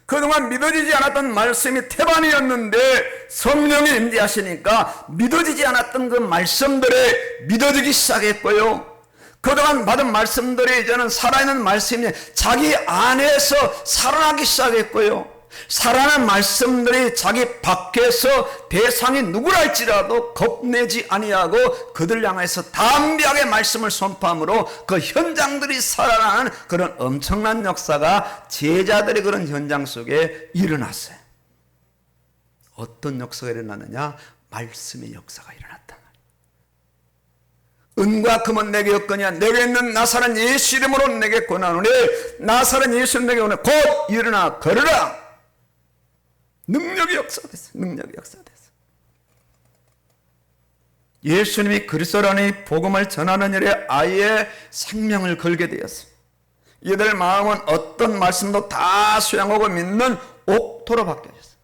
그동안 믿어지지 않았던 말씀이 태반이었는데 성령이 임재하시니까 믿어지지 않았던 그 말씀들에 믿어지기 시작했고요. 그동안 받은 말씀들이 이제는 살아있는 말씀이 자기 안에서 살아나기 시작했고요. 살아난 말씀들이 자기 밖에서 대상이 누구랄지라도 겁내지 아니하고 그들 향해서 담대하게 말씀을 선포함으로 그 현장들이 살아나는 그런 엄청난 역사가 제자들의 그런 현장 속에 일어났어요. 어떤 역사가 일어나느냐? 말씀의 역사가 일어났다. 은과 금은 내게 없거니와 내게 있는 나사렛 예수 이름으로 내게 권하노니 나사렛 예수 내게 오늘 곧 일어나 걸으라. 능력이 역사됐어. 능력이 역사됐어. 예수님이 그리스도라니 복음을 전하는 일에 아예 생명을 걸게 되었어. 이들 마음은 어떤 말씀도 다 수용하고 믿는 옥토로 바뀌어졌어.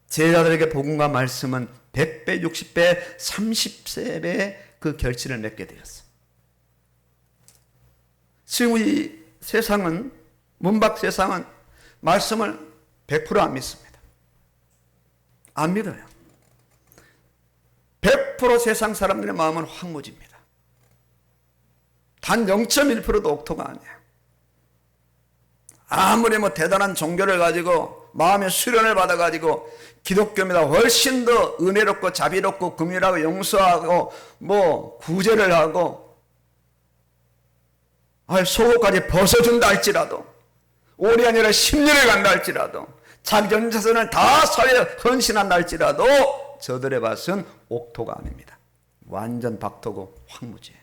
제자들에게 복음과 말씀은 100배, 60배, 30세배의 그 결실을 맺게 되었어. 지금 이 세상은, 문밖 세상은 말씀을 100% 안 믿습니다. 안 믿어요. 100% 세상 사람들의 마음은 황무지입니다. 단 0.1%도 옥토가 아니에요. 아무리 뭐 대단한 종교를 가지고 마음의 수련을 받아가지고 기독교입니다. 훨씬 더 은혜롭고 자비롭고 긍휼하고 용서하고 뭐 구제를 하고 속옷까지 벗어준다 할지라도 5년 아니라 10년을 간다 할지라도 자기 전 재산을 다 사회에 헌신한다 할지라도 저들의 밭은 옥토가 아닙니다. 완전 박토고 황무지예요.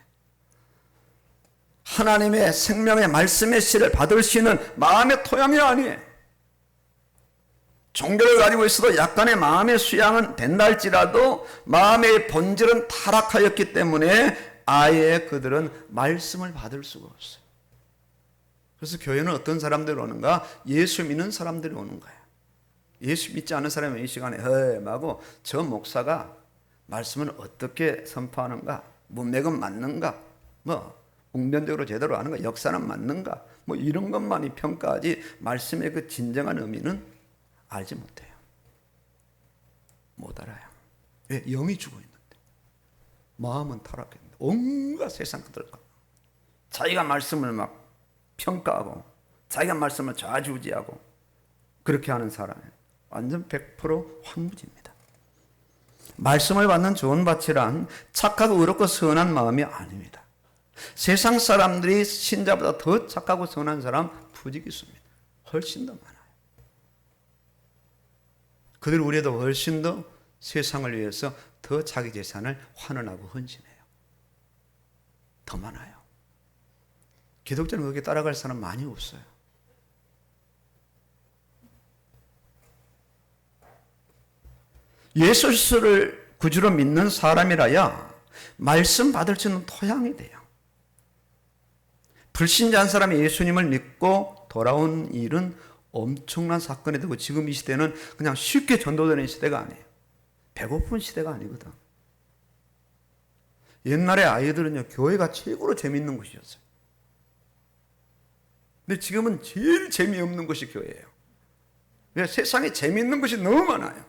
하나님의 생명의 말씀의 씨를 받을 수 있는 마음의 토양이 아니에요. 종교를 가지고 있어도 약간의 마음의 수양은 된다 할지라도 마음의 본질은 타락하였기 때문에 아예 그들은 말씀을 받을 수가 없어요. 그래서 교회는 어떤 사람들이 오는가? 예수 믿는 사람들이 오는 거예요. 예수 믿지 않는 사람은 이 시간에 하고 저 목사가 말씀을 어떻게 선포하는가? 문맥은 맞는가? 뭐 웅변적으로 제대로 하는가? 역사는 맞는가? 뭐 이런 것만이 평가하지 말씀의 그 진정한 의미는 알지 못해요. 못 알아요. 왜? 영이 죽어 있는데 마음은 타락했는데 온갖 세상 것들과 자기가 말씀을 막 평가하고 자기가 말씀을 좌지우지하고 그렇게 하는 사람은 완전 100% 황무지입니다. 말씀을 받는 좋은 밭이란 착하고 의롭고 선한 마음이 아닙니다. 세상 사람들이 신자보다 더 착하고 선한 사람 부지기수입니다. 훨씬 더 많아요. 그들 우리도 훨씬 더 세상을 위해서 더 자기 재산을 환원하고 헌신해요. 더 많아요. 기독자는 거기에 따라갈 사람 많이 없어요. 예수를 구주로 믿는 사람이라야 말씀 받을 수 있는 토양이 돼요. 불신자 한 사람이 예수님을 믿고 돌아온 일은 엄청난 사건이 되고 지금 이 시대는 그냥 쉽게 전도되는 시대가 아니에요. 배고픈 시대가 아니거든. 옛날에 아이들은요, 교회가 최고로 재밌는 곳이었어요. 근데 지금은 제일 재미없는 곳이 교회예요. 왜? 세상에 재미있는 것이 너무 많아요.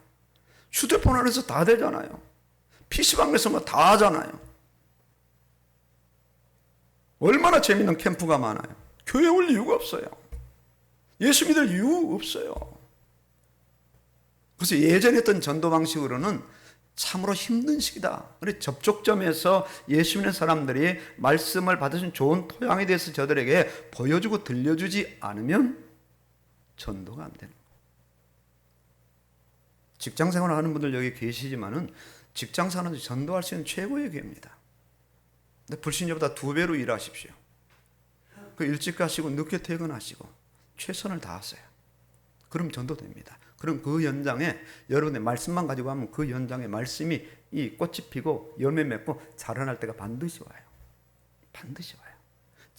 휴대폰 안에서 다 되잖아요. PC방에서 뭐 다 하잖아요. 얼마나 재미있는 캠프가 많아요. 교회 올 이유가 없어요. 예수 믿을 이유 없어요. 그래서 예전에 했던 전도 방식으로는 참으로 힘든 시기다. 그래서 접촉점에서 예수 믿는 사람들이 말씀을 받으신 좋은 토양에 대해서 저들에게 보여주고 들려주지 않으면 전도가 안 되는 거예요. 직장생활 하는 분들 여기 계시지만은 직장생활은 전도할 수 있는 최고의 기회입니다. 근데 불신자보다 2배로 일하십시오. 그 일찍 가시고 늦게 퇴근하시고 최선을 다하세요. 그럼 전도됩니다. 그럼 그 현장에 여러분의 말씀만 가지고 하면 그 현장에 말씀이 이 꽃이 피고 열매 맺고 자라날 때가 반드시 와요. 반드시 와요.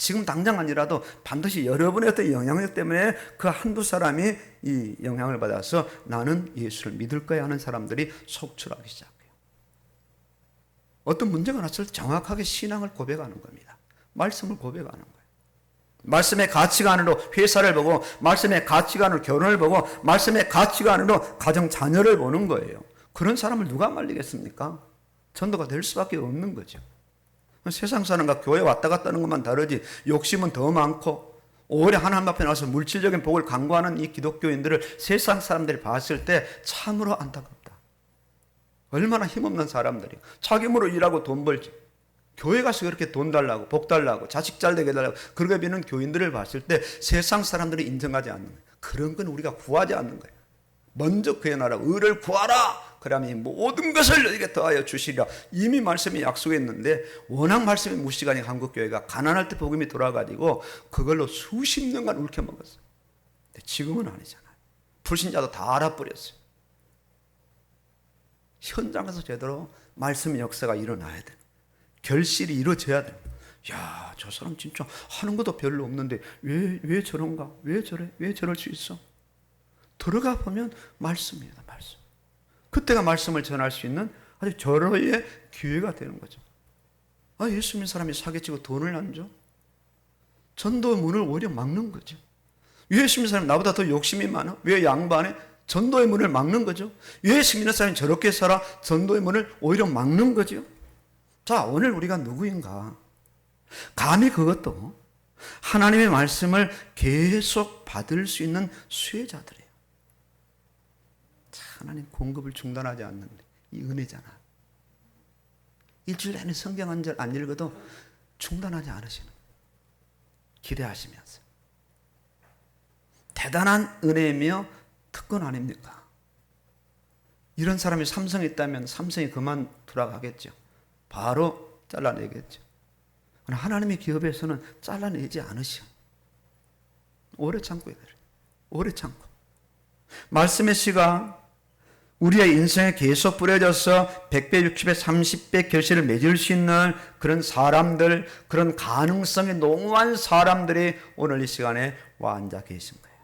지금 당장 아니라도 반드시 여러분의 어떤 영향력 때문에 그 한두 사람이 이 영향을 받아서 나는 예수를 믿을 거야 하는 사람들이 속출하기 시작해요. 어떤 문제가 났을 때 정확하게 신앙을 고백하는 겁니다. 말씀을 고백하는 거예요. 말씀의 가치관으로 회사를 보고, 말씀의 가치관으로 결혼을 보고, 말씀의 가치관으로 가정 자녀를 보는 거예요. 그런 사람을 누가 말리겠습니까? 전도가 될 수밖에 없는 거죠. 세상 사람과 교회 왔다 갔다 하는 것만 다르지 욕심은 더 많고, 오히려 하나님 앞에 나와서 물질적인 복을 강구하는 이 기독교인들을 세상 사람들이 봤을 때 참으로 안타깝다. 얼마나 힘없는 사람들이 자기 힘으로 일하고 돈 벌지, 교회 가서 그렇게 돈 달라고 복 달라고 자식 잘 되게 달라고 그렇게 비는 교인들을 봤을 때 세상 사람들이 인정하지 않는 거예요. 그런 건 우리가 구하지 않는 거예요. 먼저 그의 나라 의를 구하라. 그러면 모든 것을 너희에게 더하여 주시리라. 이미 말씀이 약속했는데 워낙 말씀이 무시가니 한국교회가 가난할 때 복음이 돌아가지고 그걸로 수십 년간 울켜먹었어요. 근데 지금은 아니잖아요. 불신자도 다 알아버렸어요. 현장에서 제대로 말씀의 역사가 일어나야 돼요. 결실이 이루어져야 돼요. 야, 저 사람 진짜 하는 것도 별로 없는데 왜 저런가? 왜 저래? 왜 저럴 수 있어? 들어가 보면 말씀입니다. 말씀. 그때가 말씀을 전할 수 있는 아주 절호의 기회가 되는 거죠. 예수 믿는 사람이 사기치고 돈을 안 줘? 전도의 문을 오히려 막는 거죠. 예수 믿는 사람이 나보다 더 욕심이 많아? 왜 양반해? 전도의 문을 막는 거죠. 예수 믿는 사람이 저렇게 살아? 전도의 문을 오히려 막는 거죠. 자, 오늘 우리가 누구인가? 감히 그것도 하나님의 말씀을 계속 받을 수 있는 수혜자들이에요. 하나님 공급을 중단하지 않는데 이 은혜잖아. 일주일 내내 성경 한 절 안 읽어도 중단하지 않으시는 거예요. 기대하시면서. 대단한 은혜이며 특권 아닙니까? 이런 사람이 삼성에 있다면 삼성이 그만두라고 하겠죠. 바로 잘라내겠죠. 그러나 하나님의 기업에서는 잘라내지 않으셔. 오래 참고 있어요. 오래 참고. 말씀의 씨가 우리의 인생에 계속 뿌려져서 100배, 60배, 30배 결실을 맺을 수 있는 그런 사람들, 그런 가능성이 농후한 사람들이 오늘 이 시간에 와 앉아 계신 거예요.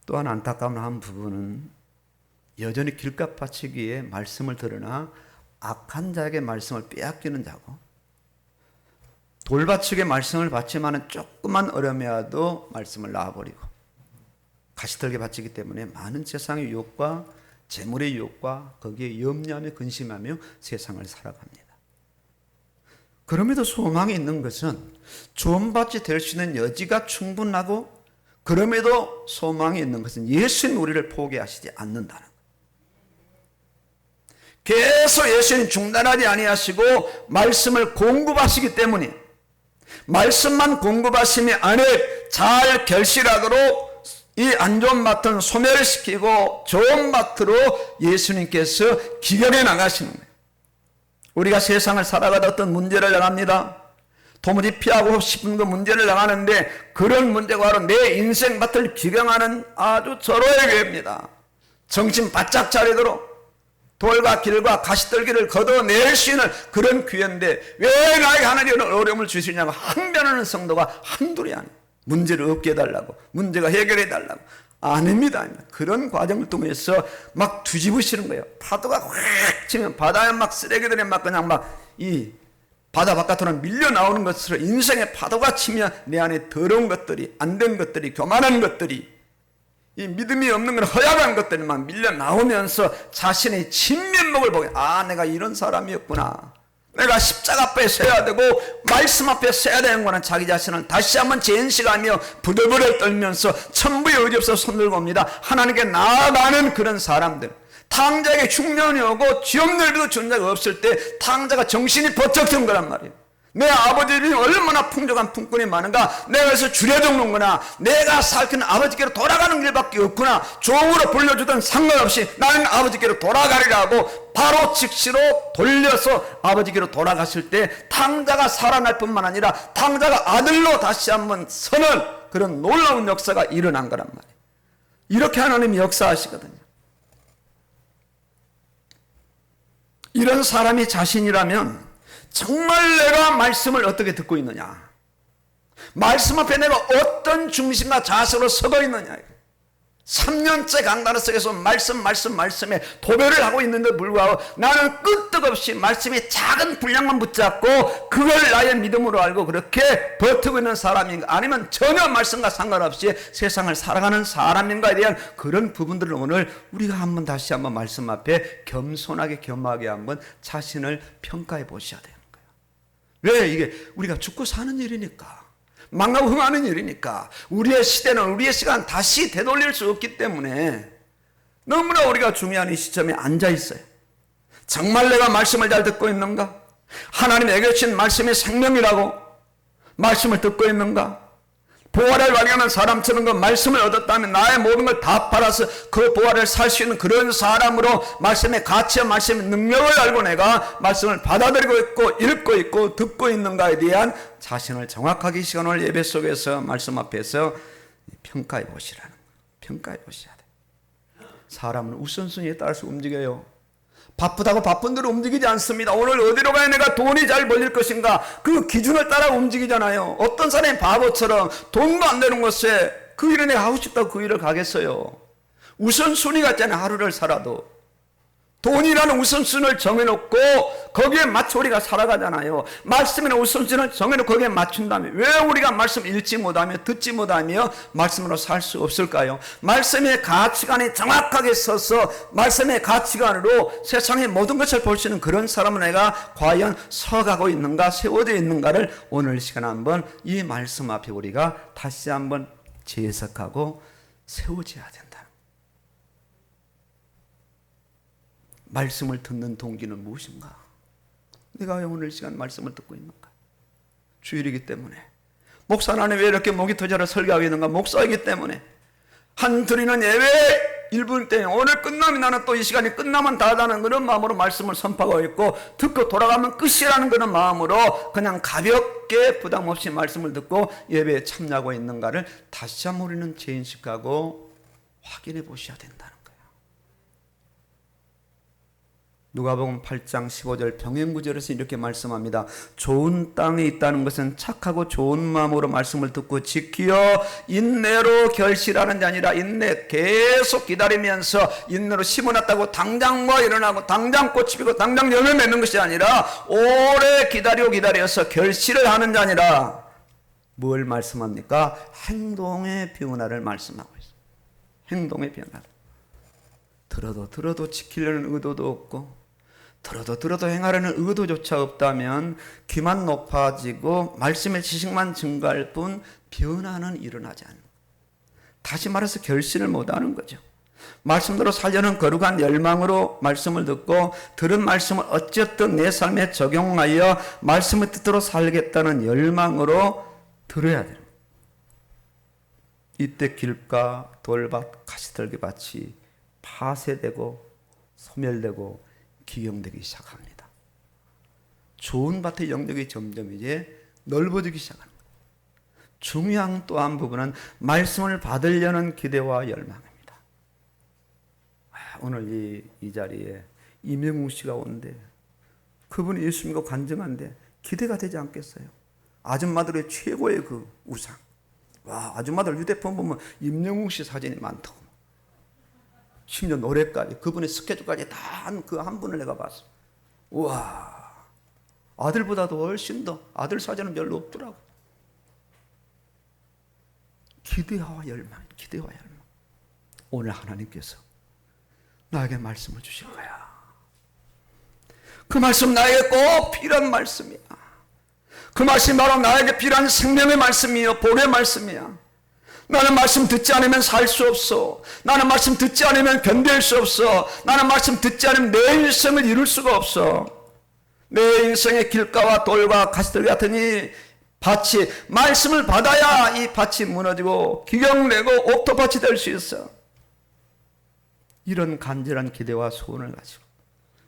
또한 안타까운 한 부분은 여전히 길값 바치기에 말씀을 들으나 악한 자에게 말씀을 빼앗기는 자고, 돌바치게 말씀을 받지만 조금만 어려매야도 말씀을 놔버리고, 가시떨게 바치기 때문에 많은 세상의 유혹과 재물의 유혹과 거기에 염려하며 근심하며 세상을 살아갑니다. 그럼에도 소망이 있는 것은 구원받지 될 수 있는 여지가 충분하고, 그럼에도 소망이 있는 것은 예수님 우리를 포기하시지 않는다는 거예요. 계속 예수님 중단하지 아니하시고 말씀을 공급하시기 때문에, 말씀만 공급하심이 안에 잘 결실하도록 이 안 좋은 밭은 소멸시키고 좋은 밭으로 예수님께서 기결해 나가시는 거예요. 우리가 세상을 살아가다 어떤 문제를 나갑니다. 도무지 피하고 싶은 그 문제를 나가는데, 그런 문제가 바로 내 인생 밭을 기경하는 아주 절호의 기회입니다. 정신 바짝 차리도록 돌과 길과 가시떨기를 걷어낼 수 있는 그런 기회인데, 왜 나에게 하나님 이런 어려움을 주시냐고 항변하는 성도가 한둘이 아니에요. 문제를 없게 해달라고, 문제가 해결해 달라고. 아닙니다. 그런 과정을 통해서 막 뒤집으시는 거예요. 파도가 확 치면 바다에 막 쓰레기들이 막 그냥 막 이 바다 바깥으로 밀려 나오는 것으로 인생의 파도가 치면 내 안에 더러운 것들이, 안 된 것들이, 교만한 것들이, 이 믿음이 없는 건 허약한 것들이 막 밀려 나오면서 자신의 진면목을 보게, 내가 이런 사람이었구나. 내가 십자가 앞에 서야 되고 말씀 앞에 서야 되는 거는 자기 자신을 다시 한번 재인식하며 부들부들 떨면서 천부의 의지 없어 손들고 옵니다. 하나님께 나아가는 그런 사람들. 탕자에게 흉년이 오고 지옥열도 존재가 없을 때 탕자가 정신이 번쩍 든 거란 말이에요. 내 아버지는 얼마나 풍족한 품꾼이 많은가, 내가 그래서 줄여죽는구나, 내가 살기는 아버지께로 돌아가는 길밖에 없구나, 종으로 불려주던 상관없이 나는 아버지께로 돌아가리라 하고 바로 즉시로 돌려서 아버지께로 돌아갔을 때 탕자가 살아날 뿐만 아니라 탕자가 아들로 다시 한번 서는 그런 놀라운 역사가 일어난 거란 말이에요. 이렇게 하나님이 역사하시거든요. 이런 사람이 자신이라면 정말 내가 말씀을 어떻게 듣고 있느냐, 말씀 앞에 내가 어떤 중심과 자세로 서고 있느냐, 3년째 강단을 속에서 말씀에 도배를 하고 있는데 불구하고 나는 끄떡없이 말씀의 작은 분량만 붙잡고 그걸 나의 믿음으로 알고 그렇게 버티고 있는 사람인가, 아니면 전혀 말씀과 상관없이 세상을 살아가는 사람인가에 대한 그런 부분들을 오늘 우리가 한번 다시 한번 말씀 앞에 겸손하게 겸하게 한번 자신을 평가해 보셔야 되는 거예요. 왜? 이게 우리가 죽고 사는 일이니까, 망하고 흥하는 일이니까, 우리의 시대는, 우리의 시간 다시 되돌릴 수 없기 때문에 너무나 우리가 중요한 이 시점에 앉아 있어요. 정말 내가 말씀을 잘 듣고 있는가? 하나님에게 주신 말씀이 생명이라고 말씀을 듣고 있는가? 보화를 발견한 사람처럼 그 말씀을 얻었다면 나의 모든 걸 다 팔아서 그 보화를 살 수 있는 그런 사람으로 말씀의 가치와 말씀의 능력을 알고 내가 말씀을 받아들이고 있고 읽고 있고 듣고 있는가에 대한 자신을 정확하게 이 시간 오늘 예배 속에서 말씀 앞에서 평가해 보시라는 거예요. 평가해 보셔야 돼요. 사람은 우선순위에 따라서 움직여요. 바쁘다고 바쁜 대로 움직이지 않습니다. 오늘 어디로 가야 내가 돈이 잘 벌릴 것인가, 그 기준을 따라 움직이잖아요. 어떤 사람이 바보처럼 돈도 안 되는 곳에 그 일을 내가 하고 싶다고 그 일을 가겠어요. 우선순위 같잖아요. 하루를 살아도 돈이라는 우선순위를 정해놓고 거기에 맞춰 우리가 살아가잖아요. 말씀이라는 우선순위를 정해놓고 거기에 맞춘다면 왜 우리가 말씀 읽지 못하며 듣지 못하며 말씀으로 살 수 없을까요? 말씀의 가치관이 정확하게 서서 말씀의 가치관으로 세상의 모든 것을 볼 수 있는 그런 사람은 내가 과연 서가고 있는가, 세워져 있는가를 오늘 시간 한번 이 말씀 앞에 우리가 다시 한번 재해석하고 세워져야 된다. 말씀을 듣는 동기는 무엇인가? 내가 왜 오늘 시간 말씀을 듣고 있는가? 주일이기 때문에. 목사, 나는 왜 이렇게 목이 터져라 설교하고 있는가? 목사이기 때문에. 한 드리는 예외 1분 때문에 오늘 끝나면 나는 또 이 시간이 끝나면 다하다는 그런 마음으로 말씀을 선포하고 있고, 듣고 돌아가면 끝이라는 그런 마음으로 그냥 가볍게 부담 없이 말씀을 듣고 예배에 참여하고 있는가를 다시 한번 우리는 재인식하고 확인해 보셔야 된다는 거예요. 누가복음 8장 15절 병행구절에서 이렇게 말씀합니다. 좋은 땅에 있다는 것은 착하고 좋은 마음으로 말씀을 듣고 지키어 인내로 결실하는 게 아니라, 인내 계속 기다리면서 인내로 심어놨다고 당장 일어나고 당장 꽃이 피고 당장 열매 맺는 것이 아니라 오래 기다려서 결실을 하는 게 아니라 뭘 말씀합니까? 행동의 변화를 말씀하고 있어요. 행동의 변화를. 들어도 지키려는 의도도 없고, 들어도 행하려는 의도조차 없다면 귀만 높아지고 말씀의 지식만 증가할 뿐 변화는 일어나지 않는, 다시 말해서 결실을 못하는 거죠. 말씀대로 살려는 거룩한 열망으로 말씀을 듣고 들은 말씀을 어쨌든 내 삶에 적용하여 말씀의 뜻대로 살겠다는 열망으로 들어야 돼요. 이때 길가, 돌밭, 가시떨기밭이 파쇄되고 소멸되고 기경되기 시작합니다. 좋은 밭의 영역이 점점 이제 넓어지기 시작합니다. 중요한 또 한 부분은 말씀을 받으려는 기대와 열망입니다. 오늘 이 자리에 이명웅 씨가 오는데 그분이 예수 믿고 간증한데 기대가 되지 않겠어요? 아줌마들의 최고의 그 우상. 와, 아줌마들 휴대폰 보면 임영웅 씨 사진이 많다고. 심지어 노래까지, 그분의 스케줄까지 다 그 한 분을 내가 봤어. 우와, 아들보다도 훨씬 더, 아들 사진은 별로 없더라고. 기대와 열망. 오늘 하나님께서 나에게 말씀을 주실 거야. 그 말씀 나에게 꼭 필요한 말씀이야. 그 말씀이 바로 나에게 필요한 생명의 말씀이요, 복의 말씀이야. 나는 말씀 듣지 않으면 살 수 없어. 나는 말씀 듣지 않으면 견딜 수 없어. 나는 말씀 듣지 않으면 내 일생을 이룰 수가 없어. 내 인생의 길가와 돌과 가시들 같은 이 밭이, 말씀을 받아야 이 밭이 무너지고 기경되고 옥토밭이 될 수 있어. 이런 간절한 기대와 소원을 가지고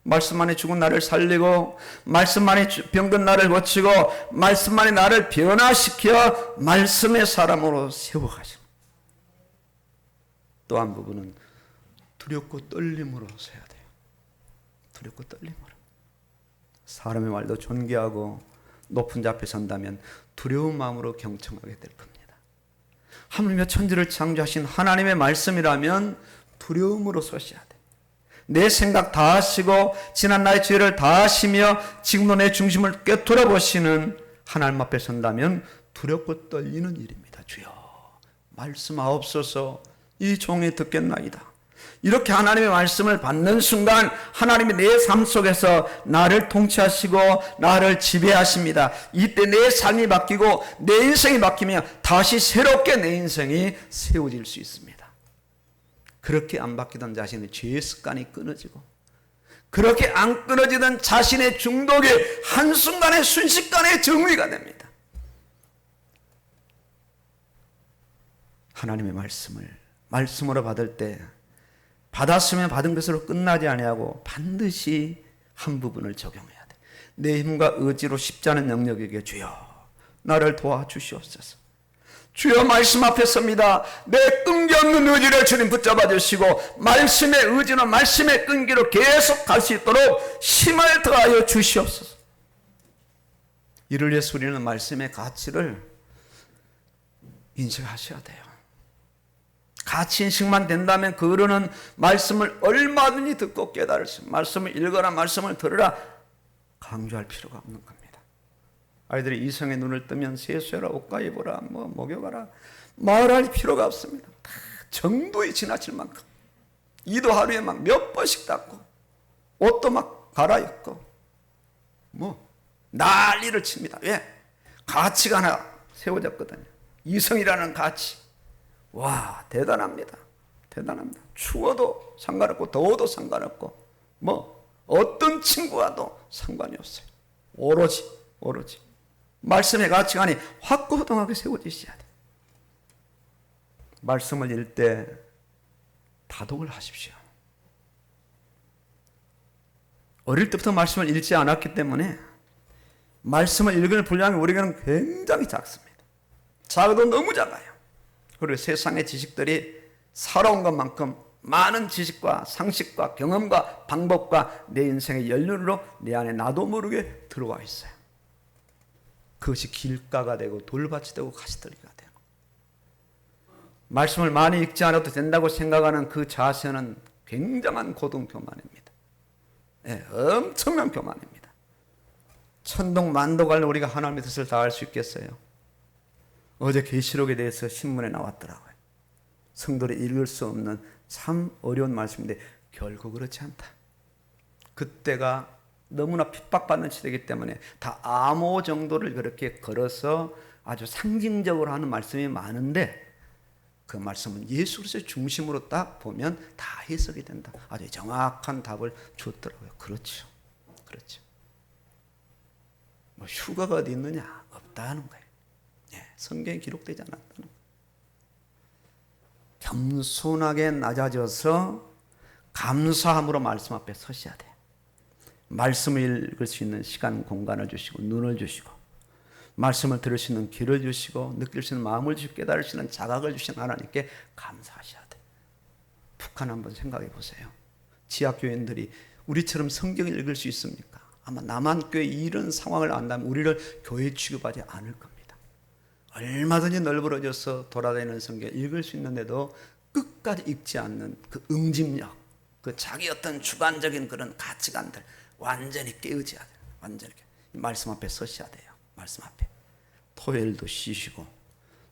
말씀만이 죽은 나를 살리고, 말씀만이 병든 나를 고치고, 말씀만이 나를 변화시켜 말씀의 사람으로 세워가시고, 또 한 부분은 두렵고 떨림으로 서야 돼요. 두렵고 떨림으로. 사람의 말도 존귀하고 높은 자 앞에 선다면 두려운 마음으로 경청하게 될 겁니다. 하물며 천지를 창조하신 하나님의 말씀이라면 두려움으로 서셔야 돼. 내 생각 다 하시고 지난 나의 죄를 다 하시며 지금도 내 중심을 꿰뚫어 보시는 하나님 앞에 선다면 두렵고 떨리는 일입니다. 주여 말씀하옵소서, 이 종이 듣겠나이다. 이렇게 하나님의 말씀을 받는 순간 하나님이 내 삶 속에서 나를 통치하시고 나를 지배하십니다. 이때 내 삶이 바뀌고 내 인생이 바뀌면 다시 새롭게 내 인생이 세워질 수 있습니다. 그렇게 안 바뀌던 자신의 죄의 습관이 끊어지고, 그렇게 안 끊어지던 자신의 중독이 한순간에 순식간에 정리가 됩니다. 하나님의 말씀으로 받을 때 받았으면 받은 것으로 끝나지 아니하고 반드시 한 부분을 적용해야 돼. 내 힘과 의지로 쉽지 않은 영역에게 주여 나를 도와주시옵소서. 주여 말씀 앞에 섭니다. 내 끈기 없는 의지를 주님 붙잡아 주시고 말씀의 의지는 말씀의 끈기로 계속 갈 수 있도록 힘을 더하여 주시옵소서. 이를 위해서 우리는 말씀의 가치를 인식하셔야 돼요. 가치 인식만 된다면 그거는 말씀을 얼마든지 듣고 깨달을 수, 말씀을 읽어라, 말씀을 들으라 강조할 필요가 없는 겁니다. 아이들이 이성의 눈을 뜨면 세수해라, 옷가 입어라, 목욕하라 말할 필요가 없습니다. 다 정도에 지나칠 만큼 이도 하루에 막 몇 번씩 닦고 옷도 막 갈아입고 난리를 칩니다. 왜? 가치가 하나 세워졌거든요. 이성이라는 가치. 와, 대단합니다. 대단합니다. 추워도 상관없고 더워도 상관없고 어떤 친구와도 상관이 없어요. 오로지 말씀의 가치관이 확고하게 세워지셔야 돼요. 말씀을 읽을 때 다독을 하십시오. 어릴 때부터 말씀을 읽지 않았기 때문에 말씀을 읽을 분량이 우리에게는 굉장히 작습니다. 작아도 너무 작아요. 그리고 세상의 지식들이 살아온 것만큼 많은 지식과 상식과 경험과 방법과 내 인생의 연륜으로 내 안에 나도 모르게 들어와 있어요. 그것이 길가가 되고 돌밭이 되고 가시떨기가 되고, 말씀을 많이 읽지 않아도 된다고 생각하는 그 자세는 굉장한 고등교만입니다. 네, 엄청난 교만입니다. 천동만독할 우리가 하나님의 뜻을 다할 수 있겠어요? 어제 계시록에 대해서 신문에 나왔더라고요. 성도들이 읽을 수 없는 참 어려운 말씀인데 결코 그렇지 않다. 그때가 너무나 핍박받는 시대이기 때문에 다 암호 정도를 그렇게 걸어서 아주 상징적으로 하는 말씀이 많은데 그 말씀은 예수 그리스도의 중심으로 딱 보면 다 해석이 된다. 아주 정확한 답을 줬더라고요. 그렇죠. 휴가가 어디 있느냐? 없다는 거예요. 성경에 기록되지 않았다는 거예요. 겸손하게 낮아져서 감사함으로 말씀 앞에 서셔야 돼요. 말씀을 읽을 수 있는 시간, 공간을 주시고 눈을 주시고 말씀을 들을 수 있는 귀를 주시고 느낄 수 있는 마음을 주시고 깨달을 수 있는 자각을 주신 하나님께 감사하셔야 돼요. 북한 한번 생각해 보세요. 지하교인들이 우리처럼 성경을 읽을 수 있습니까? 아마 남한교회 이런 상황을 안다면 우리를 교회 취급하지 않을 겁니다. 얼마든지 널브러져서 돌아다니는 성경 읽을 수 있는데도 끝까지 읽지 않는 그 응집력, 그 자기 어떤 주관적인 그런 가치관들 완전히 깨어져야 돼요. 완전히 말씀 앞에 서셔야 돼요. 말씀 앞에. 토요일도 쉬시고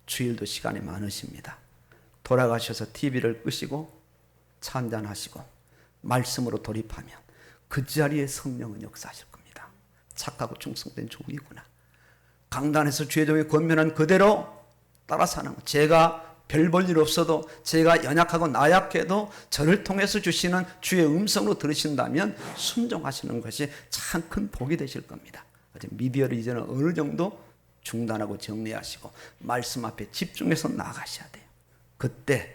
주일도 시간이 많으십니다. 돌아가셔서 TV를 끄시고 차 한잔 하시고 말씀으로 돌입하면 그 자리에 성령은 역사하실 겁니다. 착하고 충성된 종이구나. 강단에서 죄종이 권면한 그대로 따라 사는 것. 제가 별 볼 일 없어도 제가 연약하고 나약해도 저를 통해서 주시는 주의 음성으로 들으신다면 순종하시는 것이 참 큰 복이 되실 겁니다. 미디어를 이제는 어느 정도 중단하고 정리하시고 말씀 앞에 집중해서 나가셔야 돼요. 그때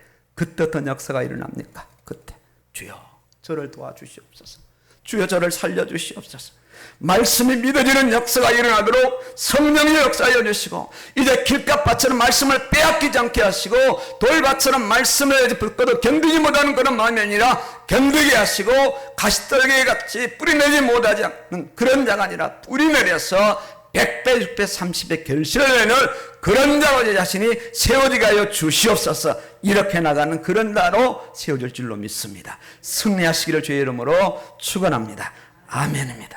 어떤 역사가 일어납니까? 그때 주여 저를 도와주시옵소서. 주여 저를 살려주시옵소서. 말씀이 믿어지는 역사가 일어나도록 성령의 역사하여 주시고 이제 길가밭처럼 말씀을 빼앗기지 않게 하시고 돌밭처럼 말씀을 붙고도 견디지 못하는 그런 마음이 아니라 견디게 하시고 가시떨기 같이 뿌리내지 못하지 않는 그런 자가 아니라 뿌리내려서 100배, 6배, 30배 결실을 내는 그런 자로 제 자신이 세워지게 하여 주시옵소서. 이렇게 나가는 그런 자로 세워질 줄로 믿습니다. 승리하시기를 주의 이름으로 축원합니다. 아멘입니다.